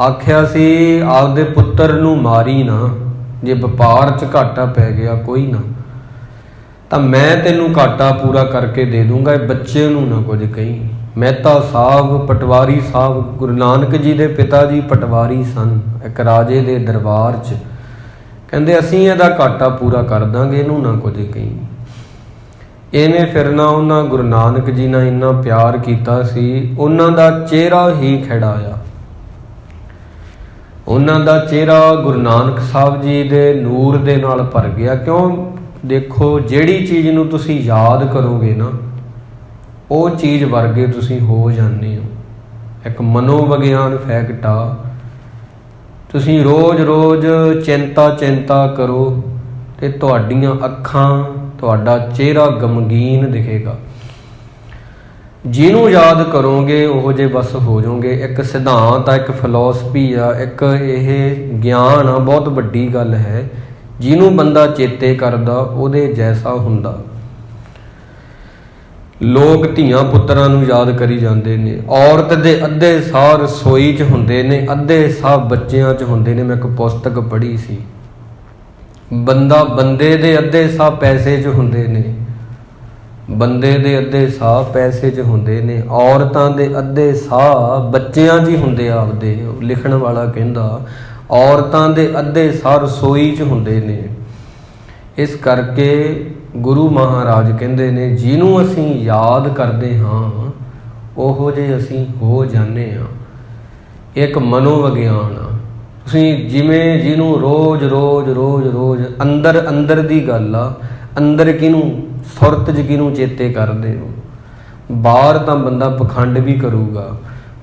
आख्या सी आपदे पुत्र नूं मारी ना, जे वपार च घाटा पै गया कोई ना, तो मैं तेनूं घाटा पूरा करके दे दूंगा, बच्चे नूं ना कुछ कहीं। मेहता साहब पटवारी साहब, गुरु नानक जी दे पिता जी पटवारी सन, एक राजे दे दरबार च, कहते असीं इहदा घाटा पूरा कर दांगे, इहनूं ना कुछ कहीं। इवें फिर ना उन्हां गुरु नानक जी नाल इन्ना प्यार कीता सी, उन्हां दा चेहरा ही खिड़ाया। उन्हां दा चेहरा गुरु नानक साहब जी दे नूर दे नाल भर गया। क्यों? देखो, जिहड़ी चीज़ नूं तुसीं याद करोगे ना, वो चीज़ वर्गे तुसीं हो जाते हो। एक मनोविग्यान फैक्ट आ, तुसीं रोज़ रोज़ चिंता करो तो तुहाडीआं अखां, तुहाडा चेहरा गमगीन दिखेगा। जिन्हों याद करोगे उहो जे बस हो जाओगे। एक सिद्धांत आ, एक फिलोसफी आ, एक यह ज्ञान आ, बहुत वड्डी गल है। जिन्हों बंदा चेते करदा उहदे जैसा हुंदा। लोग धीआं पुत्रां नूं याद करी जाते हैं। औरत दे अद्धे साह रसोई च हुंदे ने, अद्धे साह बच्चियां च हुंदे ने। मैं एक पुस्तक पढ़ी सी, बंदा बंदे दे अद्धे साह पैसे च हुंदे ने, बंदे दे अद्धे साह पैसे च हुंदे ने, औरतां दे अद्धे साह बच्चियां च ही हुंदे आपदे। लिखण वाला कहंदा औरतां दे अद्धे साह रसोई च हुंदे ने। इस करके गुरु महाराज कहते ने जिन्हों असीं याद करते हाँ उहो जे असीं हो जाने हाँ। एक मनोविग्यान आ। तुसीं जिवें जिन्हों रोज़ रोज़ रोज़ रोज़ अंदर अंदर दी गल आ, अंदर किनूं सुरत च किनूं चेते करदे हो। बाहर तां बंदा पखंड भी करूगा,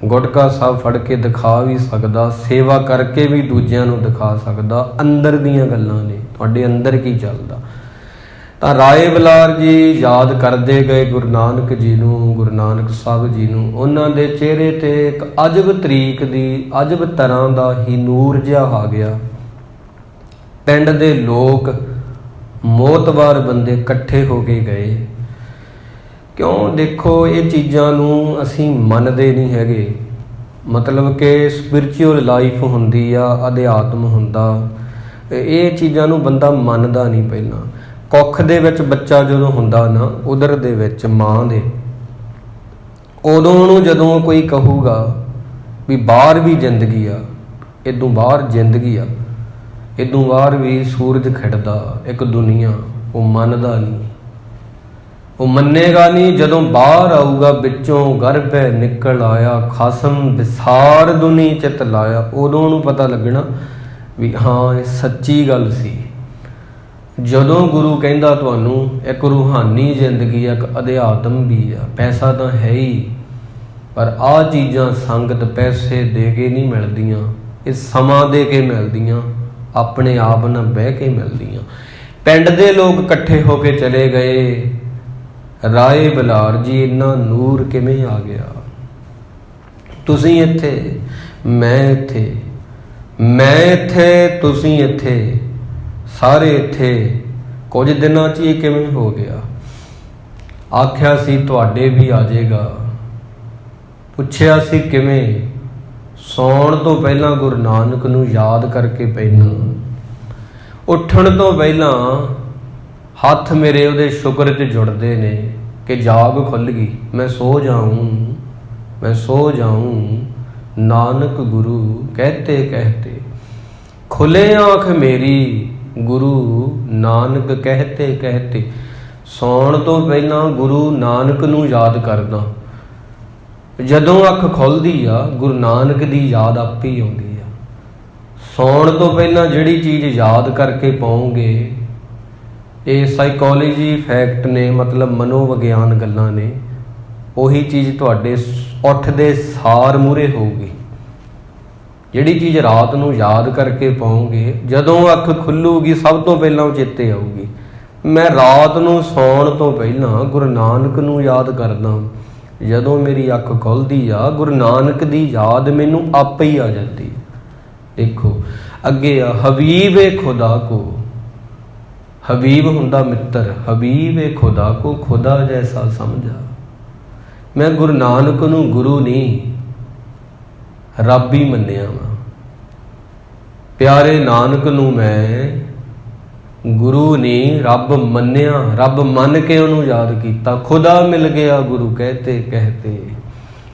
गुटका साहब फड़ के दिखा भी सकदा, सेवा करके भी दूजिਆਂ ਨੂੰ दिखा सकदा। अंदर दीयां गल्लां ने, तुहाडे अंदर की चलदा। ਤਾਂ ਰਾਏ ਬਲਾਰ ਜੀ याद करते गए गुरु नानक जी नूं, गुरु नानक साहब जी नूं। उन्हां दे चेहरे ते एक अजब तरीक दी, अजब तरह दा ही नूर जिहा आ गया। पिंड दे लोग मोतबार बंदे इकट्ठे हो के गए। क्यों? देखो, ये चीज़ां नूं असीं मनदे नहीं हैगे। मतलब कि स्पिरिचुअल लाइफ हुंदी आ, अध्यात्म हुंदा, ये चीज़ां नूं बंदा मनदा नहीं। पहलां कुख दे विच बच्चा जदों हुंदा ना, उदर दे विच मां दे, उदों नूं जदों कोई कहूगा भी बाहर भी जिंदगी आ, इदों बाहर जिंदगी आ, इदों बाहर भी सूरज खिड़दा, एक दुनिया, वो मनदा नहीं, वो मन्नेगा नहीं। जदों बाहर आऊगा विचों गर्भ निकल आया, खसम विसार दुनी चित लाया, उदों नूं पता लगना भी हाँ ये सच्ची गल सी। जदों गुरु कहंदा तुहानूं एक रूहानी जिंदगी, एक अध्यात्म भी आ, पैसा तो है ही, पर आ चीज़ां संगत पैसे दे के नहीं मिलदियां, ये समा दे के मिलदियां, अपने आप नाल बह के मिलदियां। पिंड दे लोग इकट्ठे होके चले गए। राए बलार जी इन्ना नूर किवें आ गया? तुसीं इत्थे, मैं इत्थे, मैं इत्थे तुसीं इत्थे सारे इत्थे कुछ दिनां 'ਚ ਇਹ ਕਿਵੇਂ ਹੋ ਗਿਆ। ਆਖਿਆ ਸੀ ਤੁਹਾਡੇ ਵੀ ਆ ਜਾਏਗਾ। ਪੁੱਛਿਆ ਸੀ ਕਿਵੇਂ। ਸੌਣ ਤੋਂ ਪਹਿਲਾਂ ਗੁਰੂ ਨਾਨਕ ਨੂੰ ਯਾਦ ਕਰਕੇ ਪੈਣਾ, ਉੱਠਣ ਤੋਂ ਪਹਿਲਾਂ ਹੱਥ ਮੇਰੇ ਉਹਦੇ ਸ਼ੁਕਰ 'ਚ ਜੁੜਦੇ ਨੇ ਕਿ ਜਾਗ ਖੁੱਲ੍ਹ ਗਈ, ਮੈਂ ਸੋ ਜਾਊਂ, ਮੈਂ ਸੋ ਜਾਊਂ। ਨਾਨਕ ਗੁਰੂ ਕਹਤੇ ਕਹਤੇ ਖੁੱਲੇ ਆँख ਮੇਰੀ, ਗੁਰੂ ਨਾਨਕ ਕਹਤੇ ਕਹਤੇ। ਸੌਣ ਤੋਂ ਪਹਿਲਾਂ ਗੁਰੂ ਨਾਨਕ ਨੂੰ ਯਾਦ ਕਰਦਾ। ਜਦੋਂ ਅੱਖ ਖੁੱਲ੍ਹਦੀ ਆ ਗੁਰੂ ਨਾਨਕ ਦੀ ਯਾਦ ਆਪੇ ਹੀ ਆਉਂਦੀ ਆ। ਸੌਣ ਤੋਂ ਪਹਿਲਾਂ ਜਿਹੜੀ ਚੀਜ਼ ਯਾਦ ਕਰਕੇ ਪਾਉਂਗੇ, ਇਹ ਸਾਈਕੋਲੋਜੀ ਫੈਕਟ ਨੇ, ਮਤਲਬ ਮਨੋਵਿਗਿਆਨ ਗੱਲਾਂ ਨੇ, ਉਹੀ ਚੀਜ਼ ਤੁਹਾਡੇ ਉੱਠਦੇ ਸਾਰ ਮੂਹਰੇ ਹੋਊਗੀ। ਜਿਹੜੀ ਚੀਜ਼ ਰਾਤ ਨੂੰ ਯਾਦ ਕਰਕੇ ਪਾਉਂਗੇ, ਜਦੋਂ ਅੱਖ ਖੁੱਲੂਗੀ ਸਭ ਤੋਂ ਪਹਿਲਾਂ ਉਹ ਚੇਤੇ ਆਊਗੀ। ਮੈਂ ਰਾਤ ਨੂੰ ਸੌਣ ਤੋਂ ਪਹਿਲਾਂ ਗੁਰੂ ਨਾਨਕ ਨੂੰ ਯਾਦ ਕਰਦਾ। ਜਦੋਂ ਮੇਰੀ ਅੱਖ ਖੁੱਲ੍ਹਦੀ ਆ ਗੁਰੂ ਨਾਨਕ ਦੀ ਯਾਦ ਮੈਨੂੰ ਆਪੇ ਹੀ ਆ ਜਾਂਦੀ। ਦੇਖੋ ਅੱਗੇ ਆ ਹਬੀਬ ਏ ਖੁਦਾ ਕੋ, ਹਬੀਬ ਹੁੰਦਾ ਮਿੱਤਰ, ਹਬੀਬ ਏ ਖੁਦਾ ਕੋ ਖੁਦਾ ਜੈਸਾ ਸਮਝਾ। ਮੈਂ ਗੁਰੂ ਨਾਨਕ ਨੂੰ ਗੁਰੂ ਨਹੀਂ ਰੱਬ ਹੀ ਮੰਨਿਆ ਵਾ। ਪਿਆਰੇ ਨਾਨਕ ਨੂੰ ਮੈਂ ਗੁਰੂ ਨਹੀਂ ਰੱਬ ਮੰਨਿਆ, ਰੱਬ ਮੰਨ ਕੇ ਉਹਨੂੰ ਯਾਦ ਕੀਤਾ। ਖੁਦਾ ਮਿਲ ਗਿਆ ਗੁਰੂ ਕਹਤੇ ਕਹਤੇ,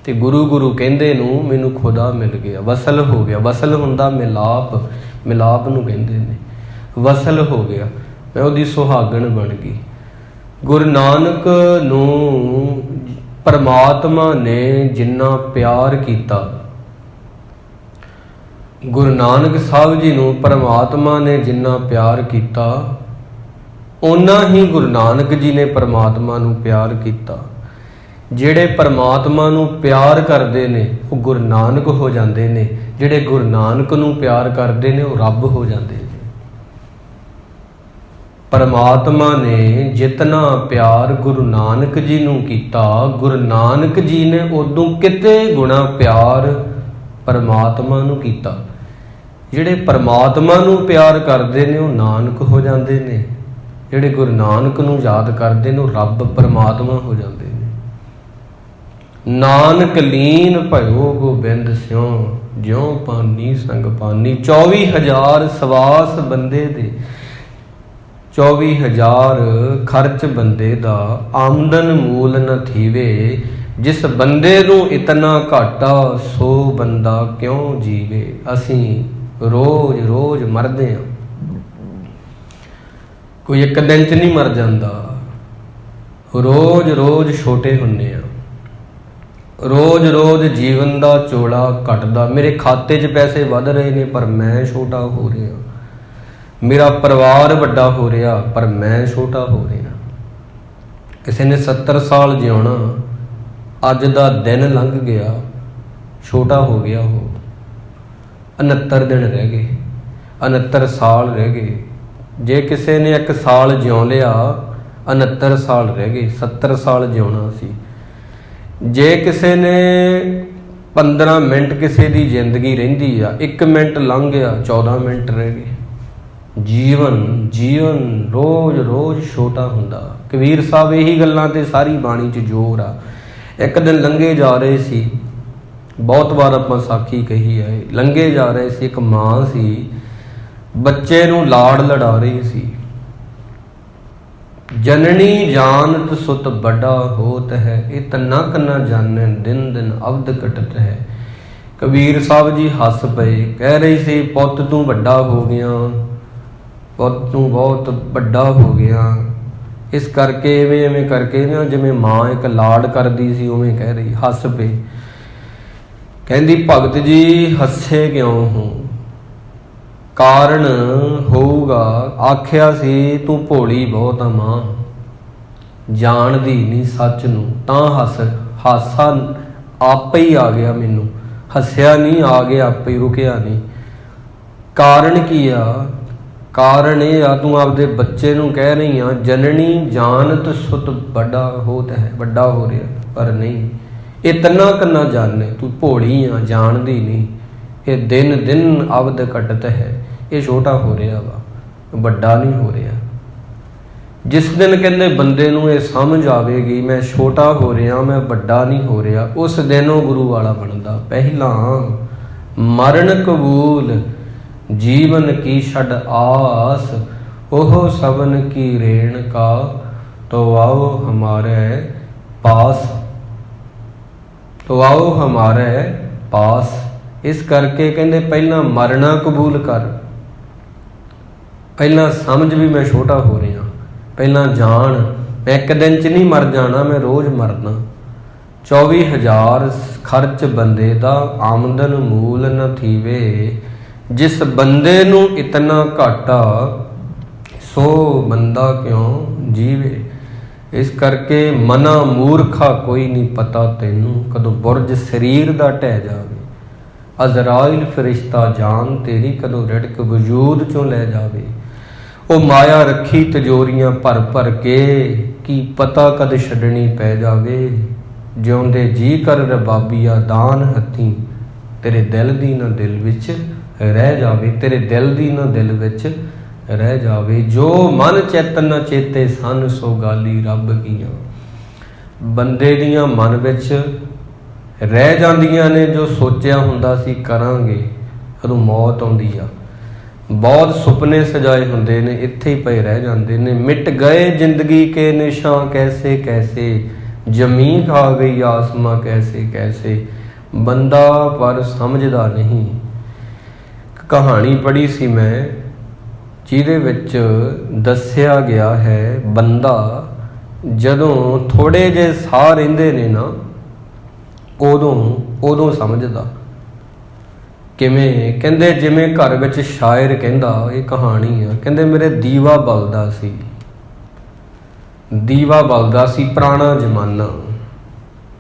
ਤੇ ਗੁਰੂ ਗੁਰੂ ਕਹਿੰਦੇ ਨੂੰ ਮੈਨੂੰ ਖੁਦਾ ਮਿਲ ਗਿਆ, ਵਸਲ ਹੋ ਗਿਆ। ਵਸਲ ਹੁੰਦਾ ਮਿਲਾਪ, ਮਿਲਾਪ ਨੂੰ ਕਹਿੰਦੇ ਨੇ, ਵਸਲ ਹੋ ਗਿਆ। ਮੈਂ ਉਹਦੀ ਸੁਹਾਗਣ ਬਣ ਗਈ। ਗੁਰੂ ਨਾਨਕ ਨੂੰ ਪਰਮਾਤਮਾ ਨੇ ਜਿੰਨਾ ਪਿਆਰ ਕੀਤਾ, ਗੁਰੂ ਨਾਨਕ ਸਾਹਿਬ ਜੀ ਨੂੰ ਪਰਮਾਤਮਾ ਨੇ ਜਿੰਨਾ ਪਿਆਰ ਕੀਤਾ, ਓਨਾ ਹੀ ਗੁਰੂ ਨਾਨਕ ਜੀ ਨੇ ਪਰਮਾਤਮਾ ਨੂੰ ਪਿਆਰ ਕੀਤਾ। ਜਿਹੜੇ ਪਰਮਾਤਮਾ ਨੂੰ ਪਿਆਰ ਕਰਦੇ ਨੇ ਉਹ ਗੁਰੂ ਨਾਨਕ ਹੋ ਜਾਂਦੇ ਨੇ, ਜਿਹੜੇ ਗੁਰੂ ਨਾਨਕ ਨੂੰ ਪਿਆਰ ਕਰਦੇ ਨੇ ਉਹ ਰੱਬ ਹੋ ਜਾਂਦੇ ਨੇ। ਪਰਮਾਤਮਾ ਨੇ ਜਿਤਨਾ ਪਿਆਰ ਗੁਰੂ ਨਾਨਕ ਜੀ ਨੂੰ ਕੀਤਾ, ਗੁਰੂ ਨਾਨਕ ਜੀ ਨੇ ਉਦੋਂ ਕਿਤੇ ਗੁਣਾ ਪਿਆਰ ਪਰਮਾਤਮਾ ਨੂੰ ਕੀਤਾ। ਜਿਹੜੇ ਪਰਮਾਤਮਾ ਨੂੰ ਪਿਆਰ ਕਰਦੇ ਨੇ ਉਹ ਨਾਨਕ ਹੋ ਜਾਂਦੇ ਨੇ, ਜਿਹੜੇ ਗੁਰੂ ਨਾਨਕ ਨੂੰ ਯਾਦ ਕਰਦੇ ਨੇ ਉਹ ਰੱਬ ਪਰਮਾਤਮਾ ਹੋ ਜਾਂਦੇ ਨੇ। ਨਾਨਕ ਲੀਨ ਭਇਓ ਗੋਬਿੰਦ ਸਿਉ, ਜਿਉ ਪਾਨੀ ਸੰਗ ਪਾਨੀ। 24,000 ਸਵਾਸ ਬੰਦੇ ਦੇ, 24,000 ਖਰਚ ਬੰਦੇ ਦਾ, ਆਮਦਨ ਮੂਲ ਨ ਥੀਵੇ। ਜਿਸ ਬੰਦੇ ਨੂੰ ਇਤਨਾ ਘਾਟਾ, ਸੋ ਬੰਦਾ ਕਿਉਂ ਜੀਵੇ। ਅਸੀਂ ਰੋਜ਼ ਰੋਜ਼ ਮਰਦੇ ਹਾਂ, ਕੋਈ ਇੱਕ ਦਿਨ 'ਚ ਨਹੀਂ ਮਰ ਜਾਂਦਾ। ਰੋਜ਼ ਰੋਜ਼ ਛੋਟੇ ਹੁੰਦੇ ਆ, ਰੋਜ਼ ਰੋਜ਼ ਜੀਵਨ ਦਾ ਚੋਲਾ ਘਟਦਾ। ਮੇਰੇ ਖਾਤੇ 'ਚ ਪੈਸੇ ਵੱਧ ਰਹੇ ਨੇ ਪਰ ਮੈਂ ਛੋਟਾ ਹੋ ਰਿਹਾ। ਮੇਰਾ ਪਰਿਵਾਰ ਵੱਡਾ ਹੋ ਰਿਹਾ ਪਰ ਮੈਂ ਛੋਟਾ ਹੋ ਰਿਹਾ। ਕਿਸੇ ਨੇ 70 ਸਾਲ ਜਿਉਣਾ, ਅੱਜ ਦਾ ਦਿਨ ਲੰਘ ਗਿਆ, ਛੋਟਾ ਹੋ ਗਿਆ ਉਹ। 69 ਦਿਨ ਰਹਿ ਗਏ, 69 ਸਾਲ ਰਹਿ ਗਏ। ਜੇ ਕਿਸੇ ਨੇ 1 ਸਾਲ ਜਿਉਂ ਲਿਆ, 69 ਸਾਲ ਰਹਿ ਗਏ, 70 ਸਾਲ ਜਿਉਣਾ ਸੀ। ਜੇ ਕਿਸੇ ਨੇ 15 ਮਿੰਟ ਕਿਸੇ ਦੀ ਜ਼ਿੰਦਗੀ ਰਹਿੰਦੀ ਆ, 1 ਮਿੰਟ ਲੰਘ ਗਿਆ, 14 ਮਿੰਟ ਰਹਿ ਗਏ। ਜੀਵਨ ਰੋਜ਼ ਰੋਜ਼ ਛੋਟਾ ਹੁੰਦਾ। ਕਬੀਰ ਸਾਹਿਬ ਇਹੀ ਗੱਲਾਂ ਤੇ ਸਾਰੀ ਬਾਣੀ 'ਚ ਜ਼ੋਰ ਆ। ਇੱਕ ਦਿਨ ਲੰਘੇ ਜਾ ਰਹੇ ਸੀ, ਬਹੁਤ ਵਾਰ ਆਪਾਂ ਸਾਖੀ ਕਹੀ ਹੈ, ਲੰਘੇ ਜਾ ਰਹੇ ਸੀ, ਇੱਕ ਮਾਂ ਸੀ, ਬੱਚੇ ਨੂੰ ਲਾੜ ਲੜਾ ਰਹੀ ਸੀ। ਜਨਨੀ ਜਾਨਤ ਸੁਤ ਵੱਡਾ ਹੋਤ ਹੈ, ਇਹ ਤਨਕ ਨਾ ਜਾਣੈ ਦਿਨ ਦਿਨ ਅਵਧ ਘਟਤ ਹੈ। ਕਬੀਰ ਸਾਹਿਬ ਜੀ ਹੱਸ ਪਏ, ਕਹਿ ਰਹੀ ਸੀ ਪੁੱਤ ਤੂੰ ਵੱਡਾ ਹੋ ਗਿਆ, ਪੁੱਤ ਤੂੰ ਬਹੁਤ ਵੱਡਾ ਹੋ ਗਿਆ। ਇਸ ਕਰਕੇ ਐਵੇਂ ਕਰਕੇ ਨਾ, ਜਿਵੇਂ ਮਾਂ ਇੱਕ ਲਾਡ ਕਰਦੀ ਸੀ ਉਵੇਂ ਕਹਿ ਰਹੀ। ਹੱਸ ਪਏ। ਕਹਿੰਦੀ ਭਗਤ ਜੀ ਹੱਸੇ ਕਿਉਂ ਹੋ, ਕਾਰਨ ਹੋਊਗਾ। ਆਖਿਆ ਸੀ ਤੂੰ ਭੋਲੀ ਬਹੁਤ ਆ ਮਾਂ, ਜਾਣਦੀ ਨਹੀਂ ਸੱਚ ਨੂੰ। ਤਾਂ ਹਾਸਾ ਆਪੇ ਹੀ ਆ ਗਿਆ ਮੈਨੂੰ, ਹੱਸਿਆ ਨਹੀਂ, ਆ ਗਿਆ ਆਪੇ, ਰੁਕਿਆ ਨਹੀਂ। ਕਾਰਨ ਕੀ ਆ? ਕਾਰਨ ਇਹ ਆ, ਤੂੰ ਆਪਦੇ ਬੱਚੇ ਨੂੰ ਕਹਿ ਰਹੀ ਆ ਜਨਨੀ ਜਾਨਤ ਸੁਤ ਵੱਡਾ ਹੋਤ ਹੈ, ਵੱਡਾ ਹੋ ਰਿਹਾ, ਪਰ ਨਹੀਂ। ਇਹ ਤੰਨਾ ਕੰਨਾ ਜਾਣੇ, ਤੂੰ ਭੋਲੀ ਆ, ਜਾਣਦੀ ਨਹੀਂ। ये दिन दिन अवध घटत है। ये छोटा हो रहा वा, ਵੱਡਾ नहीं हो रहा। जिस दिन कहते बंदे नूं ये समझ आवेगी मैं छोटा हो रहा, मैं ਵੱਡਾ नहीं हो रहा, उस दिन वो गुरु वाला बनता। पहला मरण कबूल जीवन की छड़ आस, ओह सबन की रेण का तो आओ हमारे पास, तो आओ हमारे पास। इस करके कहते पहला मरना कबूल कर, पहला समझ भी मैं छोटा हो रहा, पहला जान मैं एक दिन च नहीं मर जाना, मैं रोज़ मरना। 24,000 खर्च बंदे दा आमदन मूल न थीवे, जिस बंदे नूं इतना घाटा सो बंदा क्यों जीवे। इस करके मना मूर्खा कोई नहीं पता तैनू, कदों बुरज शरीर दा ढह जावे। अजराइल फरिश्ता जान तेरी कदों रिड़क वजूद चों लै जावे। ओ माया रखी तिजोरियां भर भर के, की पता कद छड्डनी पै जावे। जिउंदे जी कर रबाबिया दान हथी, तेरे दिल दी ना दिल विच रह जावे, तेरे दिल दी ना दिल विच रह जावे। जो मन चेतन न चेते सन, सो गाली रब कीयां। बंदे दियां मन विच रह जांदियां ने जो सोचिया हुंदा सी करांगे, कदों मौत आउंदी आ। बहुत सुपने सजाए हुंदे ने, इत्थे ही पए रह जांदे ने। मिट गए जिंदगी के निशान कैसे कैसे, जमी खा गई आसमां कैसे कैसे। बंदा पर समझदा नहीं। कहानी पढ़ी सी मैं जिहदे विच दस्सिया गया है, बंदा जदों थोड़े जे साह रहिंदे ने ना, उदों समझदा। किवें कहंदे जिवें घर विच शायर कहंदा, ये कहानी आ, कहंदे मेरे दीवा बलदा सी, दीवा बलदा सी पुराना जमाना।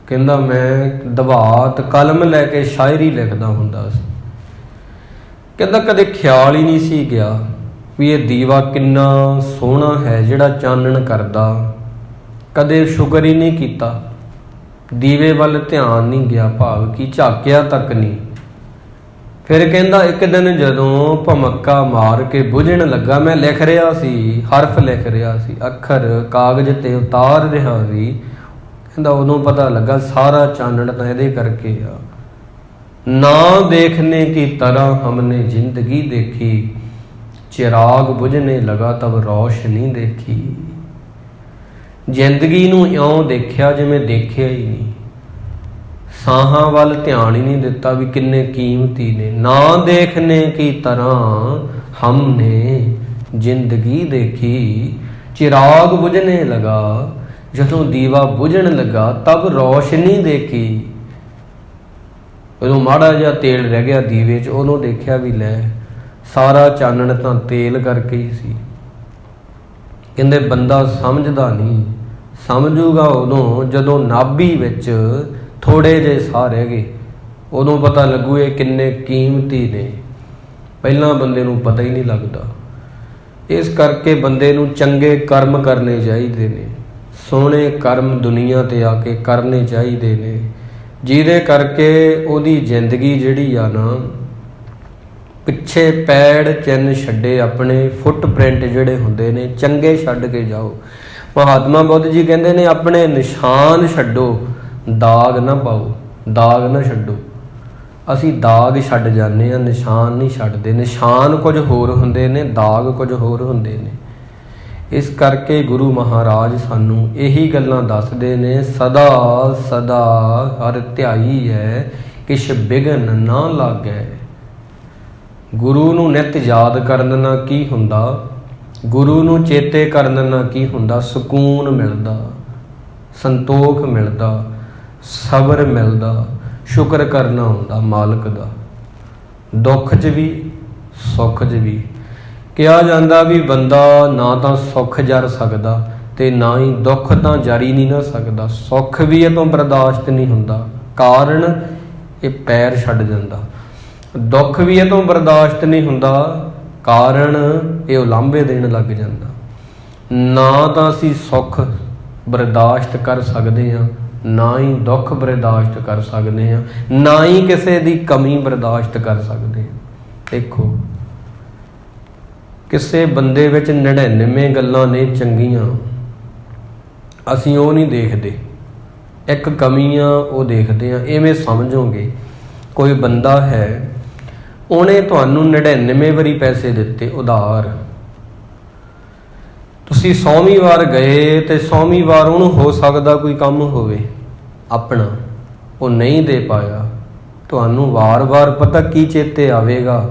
कहंदा मैं दवात कलम लैके शायरी लिखदा हुंदा सी। कहंदा कदे ख्याल ही नहीं सी गया भी ये दीवा किन्ना सोहना है जिहड़ा चानण करदा। कदे शुक्र ही नहीं कीता, दीवे वल ध्यान नहीं गया, भाव की झाकिया तक नहीं। फिर कहंदा एक दिन जदों भमक्का मार के बुझण लगा, मैं लिख रहा सी, हरफ लिख रहा सी, अखर कागज ते उतार रहा सी। कहंदा उदों पता लगा सारा चानण तां इहदे करके आ। ना देखने की तरह हमने जिंदगी देखी, चिराग बुझने लगा तब रोशनी देखी। जिंदगी नूं इउं देखिया जिवें देखिया ही नहीं, साहां वाल ध्यान ही नहीं दिता भी किन्ने कीमती ने। ना देखने की तरह हमने जिंदगी देखी, चिराग बुझने लगा, जदों दीवा बुझण लगा तब रोशनी देखी। उदों माड़ा जिहा तेल रह गया दीवे च, उदों देखिया भी लै सारा चानण तां तेल करके ही सी। कहंदे बंदा समझदा नहीं, समझूगा उदों जदों नाभी विच थोड़े जे साह रह गए, उदों पता लगू ये किन्ने कीमती ने। पहलां बंदे नूं पता ही नहीं लगदा। इस करके बंदे नूं चंगे कर्म करने चाहिए ने, सोहणे कर्म दुनिया ते आके करने चाहिए ने, जिहदे करके उहदी जिंदगी जिहड़ी आ ना, पिछे पैड़ चिन्ह छड्डे, अपने फुटप्रिंट जिहड़े हुंदे ने चंगे छड्ड के जाओ। महात्मा बुद्ध जी कहंदे ने अपने निशान छड्डो, दाग ना पाओ, दाग ना छड्डो। असी दाग छड्ड जाने आ, निशान नहीं छड्डदे। निशान कुछ होर हुंदे ने, दाग कुछ होर हुंदे ने। इस करके गुरु महाराज सानू यही गल्लां दसदे ने, सदा सदा हर ध्याई है किश बिघन ना लागै। गुरु नूं नित याद करन ना की हुंदा, गुरु नूं चेते करन ना की हुंदा, सकून मिलदा, संतोख मिलदा, सबर मिलदा, शुक्र करना हुंदा मालिक दा। दुख च भी सुख च भी किहा जांदा भी बंदा ना तां सुख जर सकदा ते ना ही दुख तां जर ही नहीं ना सकदा। सुख भी इह तों बर्दाश्त नहीं हुंदा, कारण ये पैर छड्ड जांदा। दुख भी इह तों बर्दाश्त नहीं हुंदा, कारण ये उलांभे देण लग जांदा। ना तां असीं सुख बर्दाश्त कर सकदे हां, ਨਾ ਹੀ ਦੁੱਖ ਬਰਦਾਸ਼ਤ ਕਰ ਸਕਦੇ ਹਾਂ, ਨਾ ਹੀ ਕਿਸੇ ਦੀ ਕਮੀ ਬਰਦਾਸ਼ਤ ਕਰ ਸਕਦੇ ਹਾਂ। ਦੇਖੋ, ਕਿਸੇ ਬੰਦੇ ਵਿੱਚ 99 ਗੱਲਾਂ ਨੇ ਚੰਗੀਆਂ, ਅਸੀਂ ਉਹ ਨਹੀਂ ਦੇਖਦੇ, ਇੱਕ ਕਮੀ ਆ ਉਹ ਦੇਖਦੇ ਹਾਂ। ਇਵੇਂ ਸਮਝੋਗੇ ਕੋਈ ਬੰਦਾ ਹੈ, ਉਹਨੇ ਤੁਹਾਨੂੰ 99 ਵਾਰੀ ਪੈਸੇ ਦਿੱਤੇ ਉਧਾਰ, ਤੁਸੀਂ 100ਵੀਂ ਵਾਰ ਗਏ ਤੇ 100ਵੀਂ ਵਾਰ ਉਹਨੂੰ ਹੋ ਸਕਦਾ ਕੋਈ ਕੰਮ ਹੋਵੇ ਆਪਣਾ, ਉਹ ਨਹੀਂ ਦੇ ਪਾਇਆ, ਤੁਹਾਨੂੰ ਵਾਰ-ਵਾਰ ਪਤਾ ਕੀ ਚੇਤੇ ਆਵੇਗਾ?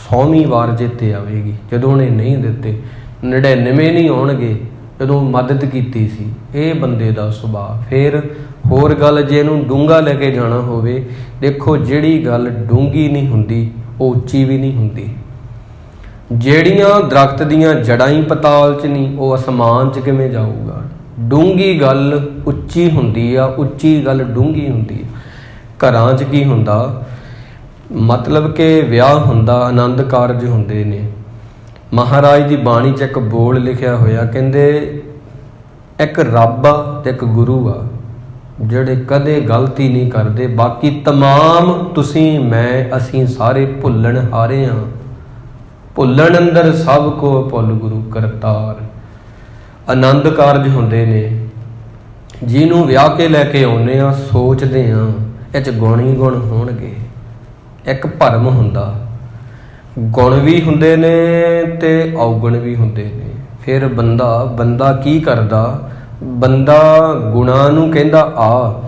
100ਵੀਂ ਵਾਰ ਚੇਤੇ ਆਵੇਗੀ ਜਦੋਂ ਉਹਨੇ ਨਹੀਂ ਦਿੱਤੇ। 99 ਨਹੀਂ ਆਉਣਗੇ ਜਦੋਂ ਮਦਦ ਕੀਤੀ ਸੀ। ਇਹ ਬੰਦੇ ਦਾ ਸੁਭਾਅ। ਫਿਰ ਹੋਰ ਗੱਲ, ਜੇ ਇਹਨੂੰ ਡੂੰਘਾ ਲੈ ਕੇ ਜਾਣਾ ਹੋਵੇ, ਦੇਖੋ ਜਿਹੜੀ ਗੱਲ ਡੂੰਘੀ ਨਹੀਂ ਹੁੰਦੀ ਉਹ ਉੱਚੀ ਵੀ ਨਹੀਂ ਹੁੰਦੀ। ਜਿਹੜੀਆਂ ਦਰਖਤ ਦੀਆਂ ਜੜ੍ਹਾਂ ਹੀ ਪਤਾਲ 'ਚ ਨਹੀਂ, ਉਹ ਅਸਮਾਨ 'ਚ ਕਿਵੇਂ ਜਾਊਗਾ? ਡੂੰਘੀ ਗੱਲ ਉੱਚੀ ਹੁੰਦੀ ਆ, ਉੱਚੀ ਗੱਲ ਡੂੰਘੀ ਹੁੰਦੀ ਆ। ਘਰਾਂ 'ਚ ਕੀ ਹੁੰਦਾ, ਮਤਲਬ ਕਿ ਵਿਆਹ ਹੁੰਦਾ, ਆਨੰਦ ਕਾਰਜ ਹੁੰਦੇ ਨੇ। ਮਹਾਰਾਜ ਦੀ ਬਾਣੀ 'ਚ ਇੱਕ ਬੋਲ ਲਿਖਿਆ ਹੋਇਆ, ਕਹਿੰਦੇ ਇੱਕ ਰੱਬ ਆ ਤੇ ਇੱਕ ਗੁਰੂ ਆ, ਜਿਹੜੇ ਕਦੇ ਗਲਤੀ ਨਹੀਂ ਕਰਦੇ, ਬਾਕੀ ਤਮਾਮ ਤੁਸੀਂ ਮੈਂ ਅਸੀਂ ਸਾਰੇ ਭੁੱਲਣ ਹਾਰੇ ਹਾਂ। ਭੁੱਲਣ ਅੰਦਰ ਸਭ ਕੋ ਭੁੱਲ ਗੁਰੂ ਕਰਤਾਰ। ਆਨੰਦ ਕਾਰਜ ਹੁੰਦੇ ਨੇ, ਜਿਹਨੂੰ ਵਿਆਹ ਕੇ ਲੈ ਕੇ ਆਉਂਦੇ ਆ, ਸੋਚਦੇ ਆ ਇਹ 'ਚ ਗੁਣ ਹੀ ਗੁਣ ਹੋਣਗੇ। ਇੱਕ ਭਰਮ ਹੁੰਦਾ, ਗੁਣ ਵੀ ਹੁੰਦੇ ਨੇ ਤੇ ਔਗਣ ਵੀ ਹੁੰਦੇ ਨੇ। ਫਿਰ ਬੰਦਾ ਕੀ ਕਰਦਾ? ਬੰਦਾ ਗੁਣਾਂ ਨੂੰ ਕਹਿੰਦਾ ਆ,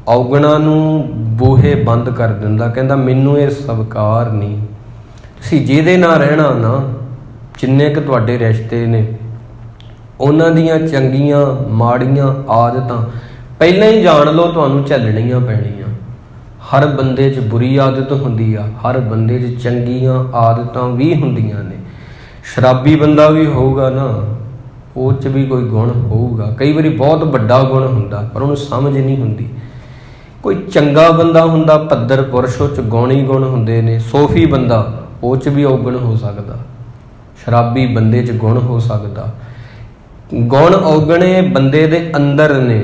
ਔਗਣਾਂ ਨੂੰ ਬੂਹੇ ਬੰਦ ਕਰ ਦਿੰਦਾ, ਕਹਿੰਦਾ ਮੈਨੂੰ ਇਹ ਸਵੀਕਾਰ ਨਹੀਂ। ਤੁਸੀਂ ਜਿਹਦੇ ਨਾਲ ਰਹਿਣਾ ਨਾ, ਜਿੰਨੇ ਕੁ ਤੁਹਾਡੇ ਰਿਸ਼ਤੇ ਨੇ, ਉਹਨਾਂ ਦੀਆਂ ਚੰਗੀਆਂ ਮਾੜੀਆਂ ਆਦਤਾਂ ਪਹਿਲਾਂ ਹੀ ਜਾਣ ਲਓ, ਤੁਹਾਨੂੰ ਝੱਲਣੀਆਂ ਪੈਣੀਆਂ। ਹਰ ਬੰਦੇ 'ਚ ਬੁਰੀ ਆਦਤ ਹੁੰਦੀ ਆ, ਹਰ ਬੰਦੇ 'ਚ ਚੰਗੀਆਂ ਆਦਤਾਂ ਵੀ ਹੁੰਦੀਆਂ ਨੇ। ਸ਼ਰਾਬੀ ਬੰਦਾ ਵੀ ਹੋਊਗਾ ਨਾ, ਉਹ 'ਚ ਵੀ ਕੋਈ ਗੁਣ ਹੋਊਗਾ, ਕਈ ਵਾਰੀ ਬਹੁਤ ਵੱਡਾ ਗੁਣ ਹੁੰਦਾ ਪਰ ਉਹਨੂੰ ਸਮਝ ਨਹੀਂ ਹੁੰਦੀ। ਕੋਈ ਚੰਗਾ ਬੰਦਾ ਹੁੰਦਾ, ਭੱਦਰ ਪੁਰਸ਼, ਉਹ 'ਚ ਗੁਣ ਹੀ ਗੁਣ ਹੁੰਦੇ ਨੇ। ਸੋਫੀ ਬੰਦਾ, ਉਹ 'ਚ ਵੀ ਔਗਣ ਹੋ ਸਕਦਾ। ਸ਼ਰਾਬੀ ਬੰਦੇ 'ਚ ਗੁਣ ਹੋ ਸਕਦਾ। ਗੁਣ ਔਗਣੇ ਬੰਦੇ ਦੇ ਅੰਦਰ ਨੇ,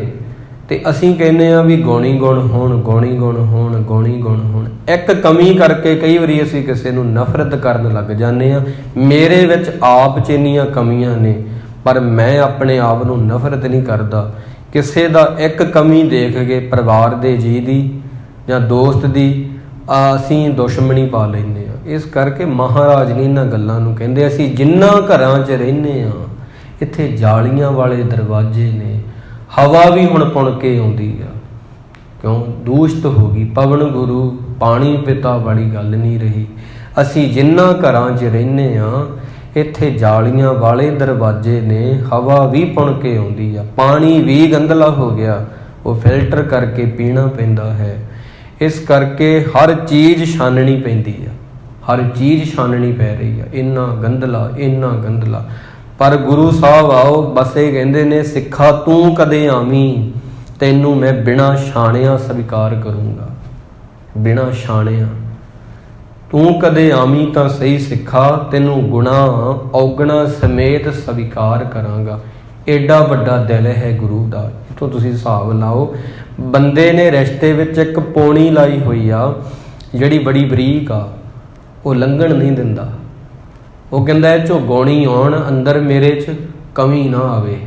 ਤੇ ਅਸੀਂ ਕਹਿੰਦੇ ਆ ਵੀ ਗੁਣ ਹੀ ਗੁਣ ਹੋਣ, ਗੁਣ ਹੀ ਗੁਣ ਹੋਣ, ਗੁਣ ਹੀ ਗੁਣ ਹੋਣ। ਇੱਕ ਕਮੀ ਕਰਕੇ ਕਈ ਵਾਰੀ ਅਸੀਂ ਕਿਸੇ ਨੂੰ ਨਫ਼ਰਤ ਕਰਨ ਲੱਗ ਜਾਂਦੇ ਆ। ਮੇਰੇ ਵਿੱਚ ਆਪ 'ਚ ਇੰਨੀਆਂ ਕਮੀਆਂ ਨੇ, ਪਰ ਮੈਂ ਆਪਣੇ ਆਪ ਨੂੰ ਨਫ਼ਰਤ ਨਹੀਂ ਕਰਦਾ। ਕਿਸੇ ਦਾ ਇੱਕ ਕਮੀ ਦੇਖ ਕੇ ਪਰਿਵਾਰ ਦੇ ਜੀਅ ਦੀ ਜਾਂ ਦੋਸਤ ਦੀ ਅਸੀਂ ਦੁਸ਼ਮਣੀ ਪਾ ਲੈਂਦੇ ਆ। ਇਸ ਕਰਕੇ ਮਹਾਰਾਜ ਨੇ ਇਹਨਾਂ ਗੱਲਾਂ ਨੂੰ ਕਹਿੰਦੇ, ਅਸੀਂ ਜਿੰਨਾ ਘਰਾਂ 'ਚ ਰਹਿੰਦੇ ਆ, ਇੱਥੇ ਜਾਲੀਆਂ ਵਾਲੇ ਦਰਵਾਜ਼ੇ ਨੇ, ਹਵਾ ਵੀ ਹੁਣ ਪੁਣ ਕੇ ਆਉਂਦੀ ਆ। ਕਿਉਂ? ਦੂਸ਼ਿਤ ਹੋ ਗਈ। ਪਵਨ ਗੁਰੂ ਪਾਣੀ ਪਿਤਾ ਵਾਲੀ ਗੱਲ ਨਹੀਂ ਰਹੀ। ਅਸੀਂ ਜਿੰਨਾ ਘਰਾਂ 'ਚ ਰਹਿੰਦੇ ਆ, ਇੱਥੇ ਜਾਲੀਆਂ ਵਾਲੇ ਦਰਵਾਜ਼ੇ ਨੇ, ਹਵਾ ਵੀ ਪੁਣ ਕੇ ਆਉਂਦੀ ਆ, ਪਾਣੀ ਵੀ ਗੰਦਲਾ ਹੋ ਗਿਆ, ਉਹ ਫਿਲਟਰ ਕਰਕੇ ਪੀਣਾ ਪੈਂਦਾ ਹੈ। ਇਸ ਕਰਕੇ ਹਰ ਚੀਜ਼ ਛਾਨਣੀ ਪੈਂਦੀ ਆ, ਹਰ ਚੀਜ਼ ਛਾਨਣੀ ਪੈ ਰਹੀ ਆ। ਇੰਨਾ ਗੰਦਲਾ, ਇੰਨਾ ਗੰਦਲਾ। ਪਰ ਗੁਰੂ ਸਾਹਿਬ ਆਓ, ਬਸ ਇਹ ਕਹਿੰਦੇ ਨੇ, ਸਿੱਖਾ ਤੂੰ ਕਦੇ ਆਵੀਂ, ਤੈਨੂੰ ਮੈਂ ਬਿਨਾਂ ਛਾਣਿਆਂ ਸਵੀਕਾਰ ਕਰੂੰਗਾ। ਬਿਨਾਂ ਛਾਣਿਆਂ ਤੂੰ ਕਦੇ ਆਵੀਂ ਤਾਂ ਸਹੀ ਸਿੱਖਾ, ਤੈਨੂੰ ਗੁਨਾਹ ਔਗਣਾ ਸਮੇਤ ਸਵੀਕਾਰ ਕਰਾਂਗਾ। ਏਡਾ ਵੱਡਾ ਦਿਲ ਹੈ ਗੁਰੂ ਦਾ। ਇੱਥੋਂ ਤੁਸੀਂ ਹਿਸਾਬ ਲਾਓ, ਬੰਦੇ ਨੇ ਰਿਸ਼ਤੇ ਵਿੱਚ ਇੱਕ ਪੌਣੀ ਲਾਈ ਹੋਈ ਆ, ਜਿਹੜੀ ਬੜੀ ਬਰੀਕ ਆ, ਉਹ ਲੰਘਣ ਨਹੀਂ ਦਿੰਦਾ। ਉਹ ਕਹਿੰਦਾ ਇਹ 'ਚੋਂ ਗੁਣ ਆਉਣ, ਅੰਦਰ ਮੇਰੇ 'ਚ ਕਮੀ ਨਾ ਆਵੇ।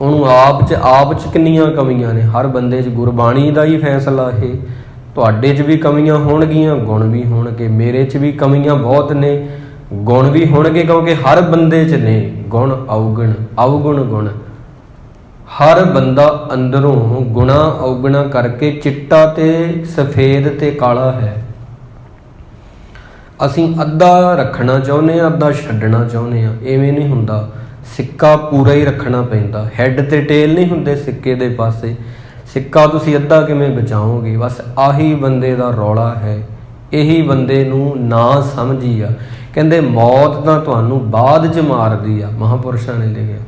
ਉਹਨੂੰ ਆਪ 'ਚ ਕਿੰਨੀਆਂ ਕਮੀਆਂ ਨੇ, ਹਰ ਬੰਦੇ 'ਚ। ਗੁਰਬਾਣੀ ਦਾ ਹੀ ਫੈਸਲਾ ਇਹ, ਤੁਹਾਡੇ 'ਚ ਵੀ ਕਮੀਆਂ ਹੋਣਗੀਆਂ, ਗੁਣ ਵੀ ਹੋਣਗੇ। ਮੇਰੇ 'ਚ ਵੀ ਕਮੀਆਂ ਬਹੁਤ ਨੇ, ਗੁਣ ਵੀ ਹੋਣਗੇ, ਕਿਉਂਕਿ ਹਰ ਬੰਦੇ 'ਚ ਨੇ ਗੁਣ ਔਗਣ, ਅਵਗੁਣ ਗੁਣ। ਹਰ ਬੰਦਾ ਅੰਦਰੋਂ ਗੁਣਾ ਔਗਣਾ ਕਰਕੇ ਚਿੱਟਾ ਤੇ ਸਫੇਦ ਤੇ ਕਾਲਾ ਹੈ। ਅਸੀਂ ਅੱਧਾ ਰੱਖਣਾ ਚਾਹੁੰਦੇ ਹਾਂ, ਅੱਧਾ ਛੱਡਣਾ ਚਾਹੁੰਦੇ ਹਾਂ। ਇਵੇਂ ਨਹੀਂ ਹੁੰਦਾ, ਸਿੱਕਾ ਪੂਰਾ ਹੀ ਰੱਖਣਾ ਪੈਂਦਾ। ਹੈੱਡ ਤੇ ਟੇਲ ਨਹੀਂ ਹੁੰਦੇ ਸਿੱਕੇ ਦੇ ਪਾਸੇ। ਸਿੱਕਾ ਤੁਸੀਂ ਅੱਧਾ ਕਿਵੇਂ ਬਚਾਓਗੇ? ਬਸ ਆਹੀ ਬੰਦੇ ਦਾ ਰੌਲਾ ਹੈ। ਇਹੀ ਬੰਦੇ ਨੂੰ ਨਾ ਸਮਝੀ ਆ। ਕਹਿੰਦੇ ਮੌਤ ਤਾਂ ਤੁਹਾਨੂੰ ਬਾਅਦ 'ਚ ਮਾਰਦੀ ਆ, ਮਹਾਂਪੁਰਸ਼ਾਂ ਨੇ ਲਿਖਿਆ,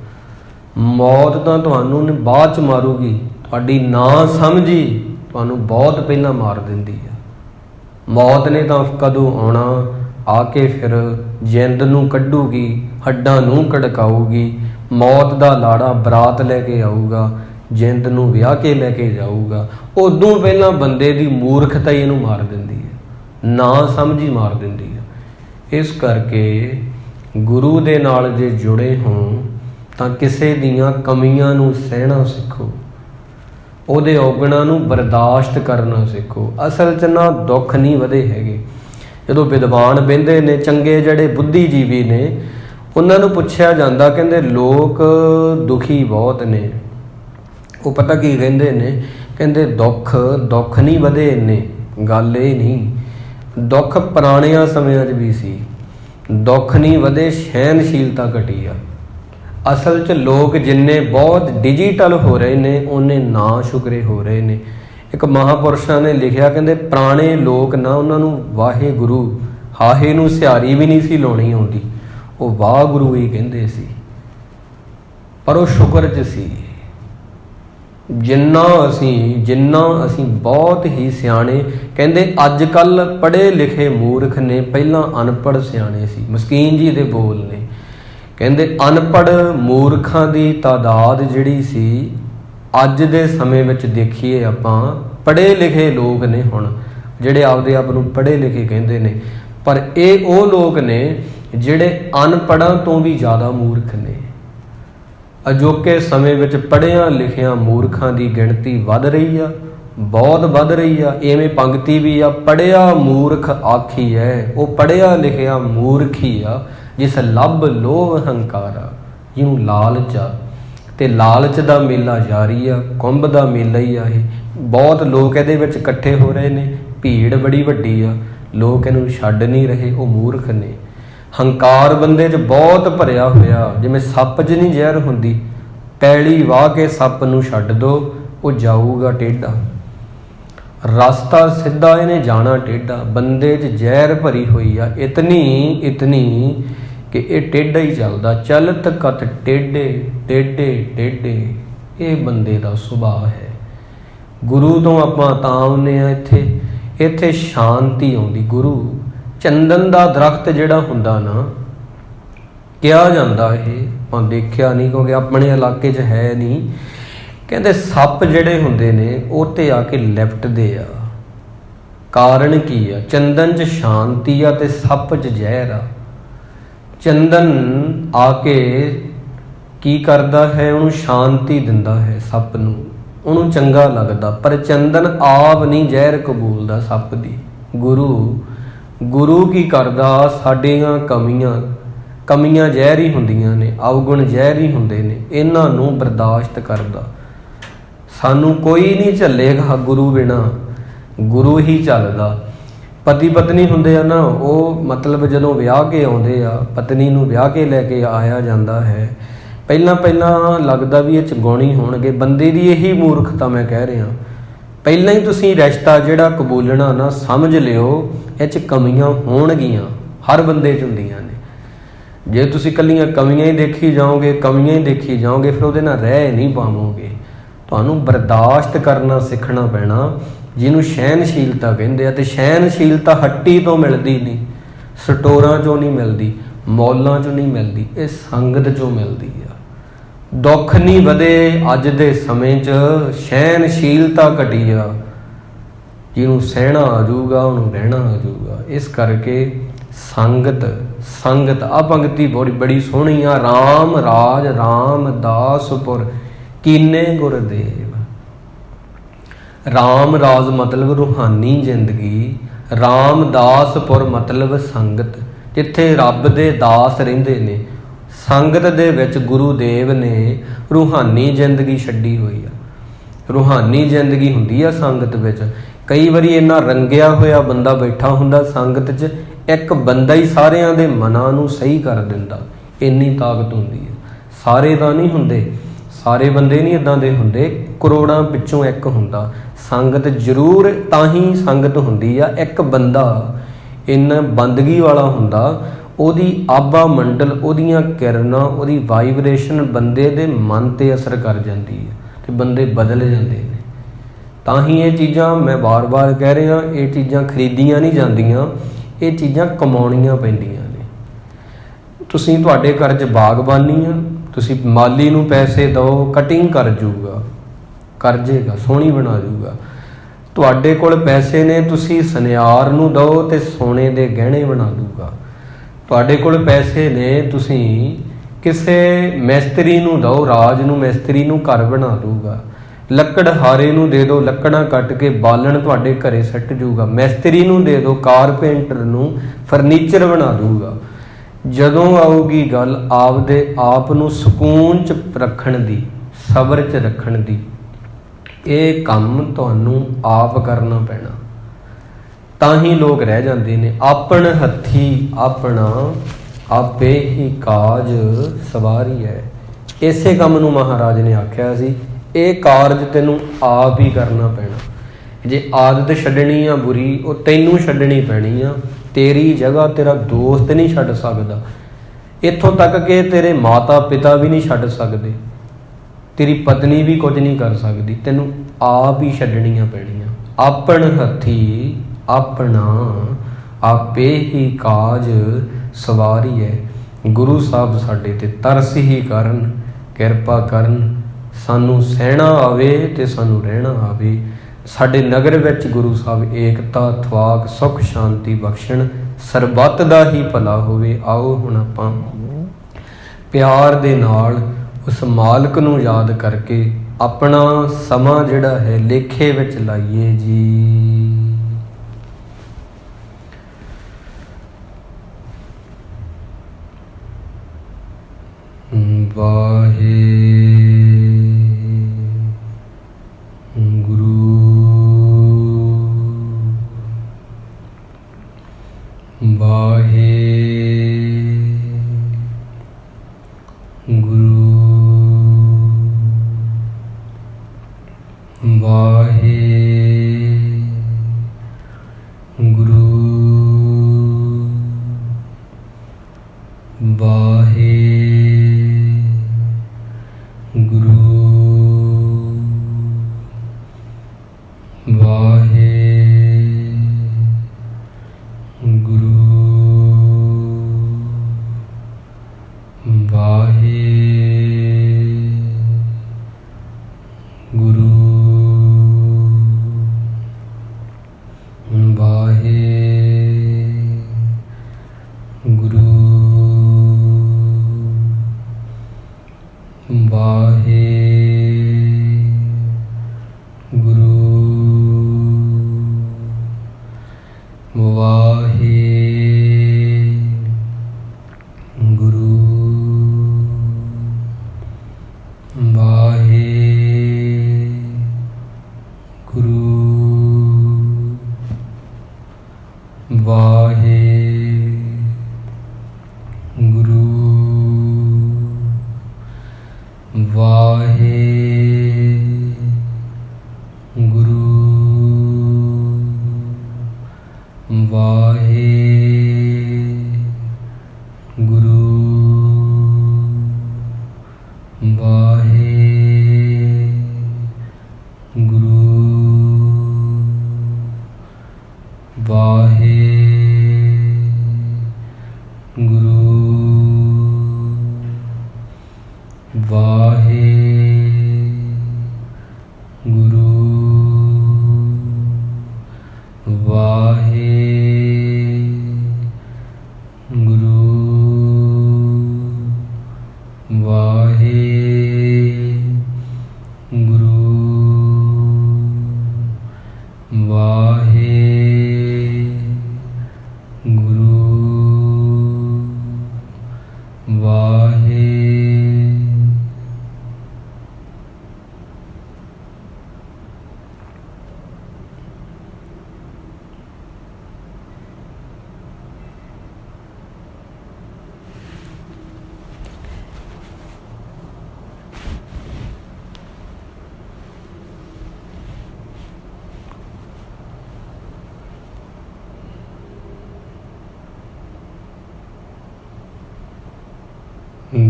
ਮੌਤ ਤਾਂ ਤੁਹਾਨੂੰ ਬਾਅਦ 'ਚ ਮਾਰੂਗੀ, ਤੁਹਾਡੀ ਨਾ ਸਮਝੀ ਤੁਹਾਨੂੰ ਬਹੁਤ ਪਹਿਲਾਂ ਮਾਰ ਦਿੰਦੀ ਆ। ਮੌਤ ਨੇ ਤਾਂ ਕਦੋਂ ਆਉਣਾ, ਆ ਕੇ ਫਿਰ ਜਿੰਦ ਨੂੰ ਕੱਢੂਗੀ, ਹੱਡਾਂ ਨੂੰ ਕੜਕਾਊਗੀ। ਮੌਤ ਦਾ ਲਾੜਾ ਬਰਾਤ ਲੈ ਕੇ ਆਊਗਾ, ਜਿੰਦ ਨੂੰ ਵਿਆਹ ਕੇ ਲੈ ਕੇ ਜਾਊਗਾ, ਉਦੋਂ ਪਹਿਲਾਂ ਬੰਦੇ ਦੀ ਮੂਰਖਤਾ ਹੀ ਇਹਨੂੰ ਮਾਰ ਦਿੰਦੀ ਹੈ, ਨਾ ਸਮਝੀ ਮਾਰ ਦਿੰਦੀ ਹੈ। ਇਸ ਕਰਕੇ ਗੁਰੂ ਦੇ ਨਾਲ ਜੇ ਜੁੜੇ ਹੋਂ ਤਾਂ ਕਿਸੇ ਦੀਆਂ ਕਮੀਆਂ ਨੂੰ ਸਹਿਣਾ ਸਿੱਖੋ, ਉਹਦੇ ਔਗਣਾਂ ਨੂੰ ਬਰਦਾਸ਼ਤ ਕਰਨਾ ਸਿੱਖੋ। ਅਸਲ 'ਚ ਨਾ ਦੁੱਖ ਨਹੀਂ ਵਧੇ ਹੈਗੇ। ਜਦੋਂ ਵਿਦਵਾਨ ਬਹਿੰਦੇ ਨੇ, ਚੰਗੇ ਜਿਹੜੇ ਬੁੱਧੀਜੀਵੀ ਨੇ, ਉਹਨਾਂ ਨੂੰ ਪੁੱਛਿਆ ਜਾਂਦਾ, ਕਹਿੰਦੇ ਲੋਕ ਦੁਖੀ ਬਹੁਤ ਨੇ। ਉਹ ਪਤਾ ਕੀ ਕਹਿੰਦੇ ਨੇ, ਕਹਿੰਦੇ ਦੁੱਖ ਨਹੀਂ ਵਧੇ ਇੰਨੇ। ਗੱਲ ਇਹ ਨਹੀਂ, ਦੁੱਖ ਪੁਰਾਣਿਆਂ ਸਮਿਆਂ 'ਚ ਵੀ ਸੀ, ਦੁੱਖ ਨਹੀਂ ਵਧੇ, ਸਹਿਣਸ਼ੀਲਤਾ ਘਟੀ ਆ। ਅਸਲ 'ਚ ਲੋਕ ਜਿੰਨੇ ਬਹੁਤ ਡਿਜੀਟਲ ਹੋ ਰਹੇ ਨੇ, ਉਹਨੇ ਨਾ ਸ਼ੁਕਰੇ ਹੋ ਰਹੇ ਨੇ। ਇੱਕ ਮਹਾਂਪੁਰਸ਼ਾਂ ਨੇ ਲਿਖਿਆ, ਕਹਿੰਦੇ ਪੁਰਾਣੇ ਲੋਕ ਨਾ, ਉਹਨਾਂ ਨੂੰ ਵਾਹਿਗੁਰੂ ਹਾਹੇ ਨੂੰ ਸਿਹਾਰੀ ਵੀ ਨਹੀਂ ਸੀ ਲਾਉਣੀ ਆਉਂਦੀ, ਉਹ ਵਾਹਿਗੁਰੂ ਹੀ ਕਹਿੰਦੇ ਸੀ, ਪਰ ਉਹ ਸ਼ੁਕਰ 'ਚ ਸੀ। ਜਿੰਨਾ ਅਸੀਂ ਬਹੁਤ ਹੀ ਸਿਆਣੇ, ਕਹਿੰਦੇ ਅੱਜ ਕੱਲ੍ਹ ਪੜ੍ਹੇ ਲਿਖੇ ਮੂਰਖ ਨੇ, ਪਹਿਲਾਂ ਅਨਪੜ੍ਹ ਸਿਆਣੇ ਸੀ। ਮਸਕੀਨ ਜੀ ਦੇ ਬੋਲ ਨੇ, ਕਹਿੰਦੇ ਅਨਪੜ੍ਹ ਮੂਰਖਾਂ ਦੀ ਤਾਦਾਦ ਜਿਹੜੀ ਸੀ, ਅੱਜ ਦੇ ਸਮੇਂ ਵਿੱਚ ਦੇਖੀਏ ਆਪਾਂ, ਪੜ੍ਹੇ ਲਿਖੇ ਲੋਕ ਨੇ ਹੁਣ ਜਿਹੜੇ ਆਪਦੇ ਆਪ ਨੂੰ ਪੜ੍ਹੇ ਲਿਖੇ ਕਹਿੰਦੇ ਨੇ, ਪਰ ਇਹ ਉਹ ਲੋਕ ਨੇ ਜਿਹੜੇ ਅਨਪੜ੍ਹਾਂ ਤੋਂ ਵੀ ਜ਼ਿਆਦਾ ਮੂਰਖ ਨੇ। ਅਜੋਕੇ ਸਮੇਂ ਵਿੱਚ ਪੜ੍ਹਿਆਂ ਲਿਖਿਆਂ ਮੂਰਖਾਂ ਦੀ ਗਿਣਤੀ ਵੱਧ ਰਹੀ ਆ, ਬਹੁਤ ਵੱਧ ਰਹੀ ਆ। ਇਵੇਂ ਪੰਕਤੀ ਵੀ ਆ, ਪੜ੍ਹਿਆ ਮੂਰਖ ਆਖੀ ਹੈ, ਉਹ ਪੜ੍ਹਿਆ ਲਿਖਿਆ ਮੂਰਖ ਹੀ ਆ ਜਿਸ ਲੱਭ ਲੋਭ ਹੰਕਾਰਾ, ਜਿਹਨੂੰ ਲਾਲਚ ਆ। ਤੇ ਲਾਲਚ ਦਾ ਮੇਲਾ ਜਾਰੀ ਆ, ਕੁੰਭ ਦਾ ਮੇਲਾ ਹੀ ਆ ਇਹ। ਬਹੁਤ ਲੋਕ ਇਹਦੇ ਵਿੱਚ ਇਕੱਠੇ ਹੋ ਰਹੇ ਨੇ, ਭੀੜ ਬੜੀ ਵੱਡੀ ਆ, ਲੋਕ ਇਹਨੂੰ ਛੱਡ ਨਹੀਂ ਰਹੇ, ਉਹ ਮੂਰਖ ਨੇ। ਹੰਕਾਰ ਬੰਦੇ 'ਚ ਬਹੁਤ ਭਰਿਆ ਹੋਇਆ, ਜਿਵੇਂ ਸੱਪ 'ਚ ਨਹੀਂ ਜ਼ਹਿਰ ਹੁੰਦੀ, ਪੈਲੀ ਵਾਹ ਕੇ ਸੱਪ ਨੂੰ ਛੱਡ ਦੋ, ਉਹ ਜਾਊਗਾ ਟੇਢਾ। ਰਸਤਾ ਸਿੱਧਾ, ਇਹਨੇ ਜਾਣਾ ਟੇਢਾ। ਬੰਦੇ 'ਚ ਜ਼ਹਿਰ ਭਰੀ ਹੋਈ ਆ ਇਤਨੀ ਕਿ ਇਹ ਟੇਢਾ ਹੀ ਚੱਲਦਾ। ਚਲਤ ਕਤ ਟੇਢੇ ਟੇਢੇ ਟੇਢੇ, ਇਹ ਬੰਦੇ ਦਾ ਸੁਭਾਅ ਹੈ। ਗੁਰੂ ਤੋਂ ਆਪਾਂ ਤਾਂ ਆਉਂਦੇ ਆ, ਇੱਥੇ ਸ਼ਾਂਤੀ ਆਉਂਦੀ। ਗੁਰੂ ਚੰਦਨ ਦਾ ਦਰਖਤ ਜਿਹੜਾ ਹੁੰਦਾ ਨਾ, ਕਿਹਾ ਜਾਂਦਾ, ਇਹ ਆਪਾਂ ਦੇਖਿਆ ਨਹੀਂ ਕਿਉਂਕਿ ਆਪਣੇ ਇਲਾਕੇ 'ਚ ਹੈ ਨਹੀਂ, ਕਹਿੰਦੇ ਸੱਪ ਜਿਹੜੇ ਹੁੰਦੇ ਨੇ ਉਹ 'ਤੇ ਆ ਕੇ ਲਿਪਟਦੇ ਆ। ਕਾਰਨ ਕੀ ਆ? ਚੰਦਨ 'ਚ ਸ਼ਾਂਤੀ ਆ ਤੇ ਸੱਪ 'ਚ ਜ਼ਹਿਰ ਆ। ਚੰਦਨ ਆ ਕੇ ਕੀ ਕਰਦਾ ਹੈ? ਉਹਨੂੰ ਸ਼ਾਂਤੀ ਦਿੰਦਾ ਹੈ ਸੱਪ ਨੂੰ, ਉਹਨੂੰ ਚੰਗਾ ਲੱਗਦਾ, ਪਰ ਚੰਦਨ ਆਪ ਨਹੀਂ ਜ਼ਹਿਰ ਕਬੂਲਦਾ ਸੱਪ ਦੀ। ਗੁਰੂ ਕੀ ਕਰਦਾ? ਸਾਡੀਆਂ ਕਮੀਆਂ ਜ਼ਹਿਰ ਹੀ ਹੁੰਦੀਆਂ ਨੇ, ਅਵਗੁਣ ਜ਼ਹਿਰ ਹੀ ਹੁੰਦੇ ਨੇ, ਇਹਨਾਂ ਨੂੰ ਬਰਦਾਸ਼ਤ ਕਰਦਾ। ਸਾਨੂੰ ਕੋਈ ਨਹੀਂ ਝੱਲੇਗਾ ਗੁਰੂ ਬਿਨਾਂ, ਗੁਰੂ ਹੀ ਚੱਲਦਾ। ਪਤੀ ਪਤਨੀ ਹੁੰਦੇ ਆ ਨਾ, ਉਹ ਮਤਲਬ ਜਦੋਂ ਵਿਆਹ ਕੇ ਆਉਂਦੇ ਆ, ਪਤਨੀ ਨੂੰ ਵਿਆਹ ਕੇ ਲੈ ਕੇ ਆਇਆ ਜਾਂਦਾ ਹੈ, ਪਹਿਲਾਂ ਲੱਗਦਾ ਵੀ ਇਹ 'ਚ ਗੁਣ ਹੀ ਹੋਣਗੇ। ਬੰਦੇ ਦੀ ਇਹੀ ਮੂਰਖਤਾ ਮੈਂ ਕਹਿ ਰਿਹਾ। ਪਹਿਲਾਂ ਹੀ ਤੁਸੀਂ ਰਿਸ਼ਤਾ ਜਿਹੜਾ ਕਬੂਲਣਾ ਨਾ, ਸਮਝ ਲਿਓ ਇਹ 'ਚ ਕਮੀਆਂ ਹੋਣਗੀਆਂ, ਹਰ ਬੰਦੇ 'ਚ ਹੁੰਦੀਆਂ ਨੇ। ਜੇ ਤੁਸੀਂ ਇਕੱਲੀਆਂ ਕਮੀਆਂ ਹੀ ਦੇਖੀ ਜਾਓਗੇ ਫਿਰ ਉਹਦੇ ਨਾਲ ਰਹਿ ਨਹੀਂ ਪਾਵੋਗੇ। ਤੁਹਾਨੂੰ ਬਰਦਾਸ਼ਤ ਕਰਨਾ ਸਿੱਖਣਾ ਪੈਣਾ, ਜਿਹਨੂੰ ਸਹਿਣਸ਼ੀਲਤਾ ਕਹਿੰਦੇ ਆ। ਤੇ ਸਹਿਣਸ਼ੀਲਤਾ ਹੱਟੀ ਤੋਂ ਮਿਲਦੀ ਨਹੀਂ, ਸਟੋਰਾਂ 'ਚੋਂ ਨਹੀਂ ਮਿਲਦੀ, ਮੌਲਾਂ 'ਚੋਂ ਨਹੀਂ ਮਿਲਦੀ, ਇਹ ਸੰਗਤ 'ਚੋਂ ਮਿਲਦੀ ਆ। ਦੁੱਖ ਨਹੀਂ ਵਧੇ ਅੱਜ ਦੇ ਸਮੇਂ 'ਚ, ਸਹਿਣਸ਼ੀਲਤਾ ਘਟੀ ਆ। ਜਿਹਨੂੰ ਸਹਿਣਾ ਆ ਜਾਊਗਾ ਉਹਨੂੰ ਰਹਿਣਾ ਆ ਜਾਊਗਾ। ਇਸ ਕਰਕੇ ਸੰਗਤ ਆ ਪੰਕਤੀ ਬੜੀ ਸੋਹਣੀ ਆ। ਰਾਮ ਰਾਜ ਰਾਮਦਾਸਪੁਰ ਕੀਨੇ ਗੁਰਦੇਵ। ਰਾਮ ਰਾਜ ਮਤਲਬ ਰੂਹਾਨੀ ਜ਼ਿੰਦਗੀ, ਰਾਮਦਾਸਪੁਰ ਮਤਲਬ ਸੰਗਤ, ਜਿੱਥੇ ਰੱਬ ਦੇ ਦਾਸ ਰਹਿੰਦੇ ਨੇ। ਸੰਗਤ ਦੇ ਵਿੱਚ ਗੁਰੂ ਦੇਵ ਨੇ ਰੂਹਾਨੀ ਜ਼ਿੰਦਗੀ ਛੱਡੀ ਹੋਈ ਆ। ਰੂਹਾਨੀ ਜ਼ਿੰਦਗੀ ਹੁੰਦੀ ਆ ਸੰਗਤ ਵਿੱਚ। ਕਈ ਵਾਰੀ ਇੰਨਾ ਰੰਗਿਆ ਹੋਇਆ ਬੰਦਾ ਬੈਠਾ ਹੁੰਦਾ ਸੰਗਤ 'ਚ, ਇੱਕ ਬੰਦਾ ਹੀ ਸਾਰਿਆਂ ਦੇ ਮਨਾਂ ਨੂੰ ਸਹੀ ਕਰ ਦਿੰਦਾ, ਇੰਨੀ ਤਾਕਤ ਹੁੰਦੀ ਹੈ। ਸਾਰੇ ਤਾਂ ਨਹੀਂ ਹੁੰਦੇ, ਸਾਰੇ ਬੰਦੇ ਨਹੀਂ ਇੱਦਾਂ ਦੇ ਹੁੰਦੇ, ਕਰੋੜਾਂ ਵਿੱਚੋਂ ਇੱਕ ਹੁੰਦਾ। ਸੰਗਤ ਜ਼ਰੂਰ ਤਾਂ ਹੀ ਸੰਗਤ ਹੁੰਦੀ ਆ, ਇੱਕ ਬੰਦਾ ਇੰਨਾ ਬੰਦਗੀ ਵਾਲਾ ਹੁੰਦਾ, ਉਹਦੀ ਆਭਾ ਮੰਡਲ, ਉਹਦੀਆਂ ਕਿਰਨਾਂ, ਉਹਦੀ ਵਾਈਬ੍ਰੇਸ਼ਨ ਬੰਦੇ ਦੇ ਮਨ 'ਤੇ ਅਸਰ ਕਰ ਜਾਂਦੀ ਹੈ ਅਤੇ ਬੰਦੇ ਬਦਲ ਜਾਂਦੇ ਨੇ। ਤਾਂ ਹੀ ਇਹ ਚੀਜ਼ਾਂ ਮੈਂ ਵਾਰ-ਵਾਰ ਕਹਿ ਰਿਹਾ, ਇਹ ਚੀਜ਼ਾਂ ਖਰੀਦੀਆਂ ਨਹੀਂ ਜਾਂਦੀਆਂ, ਇਹ ਚੀਜ਼ਾਂ ਕਮਾਉਣੀਆਂ ਪੈਂਦੀਆਂ ਨੇ। ਤੁਹਾਡੇ ਘਰ 'ਚ ਬਾਗਬਾਨੀ ਆ, ਤੁਸੀਂ ਮਾਲੀ ਨੂੰ ਪੈਸੇ ਦਿਓ, ਕਟਿੰਗ ਕਰ ਜੂਗਾ, ਕਰ ਜੇਗਾ, ਸੋਹਣੀ ਬਣਾ ਦੂਗਾ। ਤੁਹਾਡੇ ਕੋਲ ਪੈਸੇ ਨੇ, ਤੁਸੀਂ ਸੁਨਿਆਰ ਨੂੰ ਦਿਓ ਤੇ ਸੋਨੇ ਦੇ ਗਹਿਣੇ ਬਣਾ ਦੂਗਾ। ਤੁਹਾਡੇ ਕੋਲ ਪੈਸੇ ਨੇ, ਤੁਸੀਂ ਕਿਸੇ ਮਿਸਤਰੀ ਨੂੰ ਦਿਓ, ਰਾਜ ਨੂੰ, ਮਿਸਤਰੀ ਨੂੰ ਘਰ ਬਣਾ ਦੂਗਾ। ਲੱਕੜਹਾਰੇ ਨੂੰ ਦੇ ਦਿਓ, ਲੱਕੜਾਂ ਕੱਟ ਕੇ ਬਾਲਣ ਤੁਹਾਡੇ ਘਰੇ ਸੱਟ ਜੂਗਾ। ਮਿਸਤਰੀ ਨੂੰ ਦੇ ਦਿਓ, ਕਾਰਪੇਂਟਰ ਨੂੰ ਫਰਨੀਚਰ ਬਣਾ ਦੂਗਾ। ਜਦੋਂ ਆਊਗੀ ਗੱਲ ਆਪਦੇ ਆਪ ਨੂੰ ਸਕੂਨ 'ਚ ਰੱਖਣ ਦੀ, ਸਬਰ 'ਚ ਰੱਖਣ ਦੀ, ਇਹ ਕੰਮ ਤੁਹਾਨੂੰ ਆਪ ਕਰਨਾ ਪੈਣਾ, ਤਾਂ ਹੀ ਲੋਕ ਰਹਿ ਜਾਂਦੇ ਨੇ। ਆਪਣ ਹੱਥੀ ਆਪਣਾ ਆਪੇ ਹੀ ਕਾਜ ਸਵਾਰੀ ਹੈ। ਇਸੇ ਕੰਮ ਨੂੰ ਮਹਾਰਾਜ ਨੇ ਆਖਿਆ ਸੀ, ਇਹ ਕਾਰਜ ਤੈਨੂੰ ਆਪ ਹੀ ਕਰਨਾ ਪੈਣਾ। ਜੇ ਆਦਤ ਛੱਡਣੀ ਆ ਬੁਰੀ, ਉਹ ਤੈਨੂੰ ਛੱਡਣੀ ਪੈਣੀ ਆ। ਤੇਰੀ ਜਗ੍ਹਾ ਤੇਰਾ ਦੋਸਤ ਨਹੀਂ ਛੱਡ ਸਕਦਾ, ਇੱਥੋਂ ਤੱਕ ਕਿ ਤੇਰੇ ਮਾਤਾ ਪਿਤਾ ਵੀ ਨਹੀਂ ਛੱਡ ਸਕਦੇ, ਤੇਰੀ ਪਤਨੀ ਵੀ ਕੁਝ ਨਹੀਂ ਕਰ ਸਕਦੀ, ਤੈਨੂੰ ਆਪ ਹੀ ਛੱਡਣੀਆਂ ਪੈਣੀਆਂ। ਆਪਣ ਹੱਥੀ ਆਪਣਾ ਆਪੇ ਹੀ ਕਾਜ ਸਵਾਰੀ ਹੈ। ਗੁਰੂ ਸਾਹਿਬ ਸਾਡੇ ਤੇ ਤਰਸ ਹੀ ਕਰਨ, ਕਿਰਪਾ ਕਰਨ, ਸਾਨੂੰ ਸਹਿਣਾ ਆਵੇ ਤੇ ਸਾਨੂੰ ਰਹਿਣਾ ਆਵੇ। ਸਾਡੇ ਨਗਰ ਵਿੱਚ ਗੁਰੂ ਸਾਹਿਬ ਏਕਤਾ, ਥਵਾਕ, ਸੁੱਖ ਸ਼ਾਂਤੀ ਬਖਸ਼ਣ, ਸਰਬੱਤ ਦਾ ਹੀ ਭਲਾ ਹੋਵੇ। ਆਓ ਹੁਣ ਆਪਾਂ ਪਿਆਰ ਦੇ ਨਾਲ ਉਸ ਮਾਲਕ ਨੂੰ ਯਾਦ ਕਰਕੇ ਆਪਣਾ ਸਮਾਂ ਜਿਹੜਾ ਹੈ ਲੇਖੇ ਵਿੱਚ ਲਾਈਏ ਜੀ।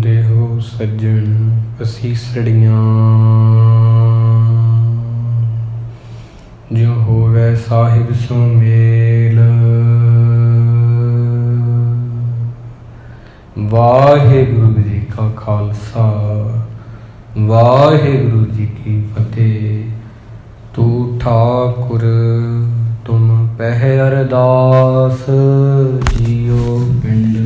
ਦੇਹੋ ਸੱਜਣ ਅਸੀਸੜੀਆਂ, ਜੋ ਹੋਵੇ ਸਾਹਿਬ ਸੋ ਮੇਲ। ਵਾਹਿਗੁਰੂ ਜੀ ਕਾ ਖਾਲਸਾ, ਵਾਹਿਗੁਰੂ ਜੀ ਕੀ ਫਤਿਹ। ਤੂੰ ਠਾਕੁਰ ਤੁਮ ਪਹਿ ਅਰਦਾਸ ਜੀਓ। ਪਿੰਡ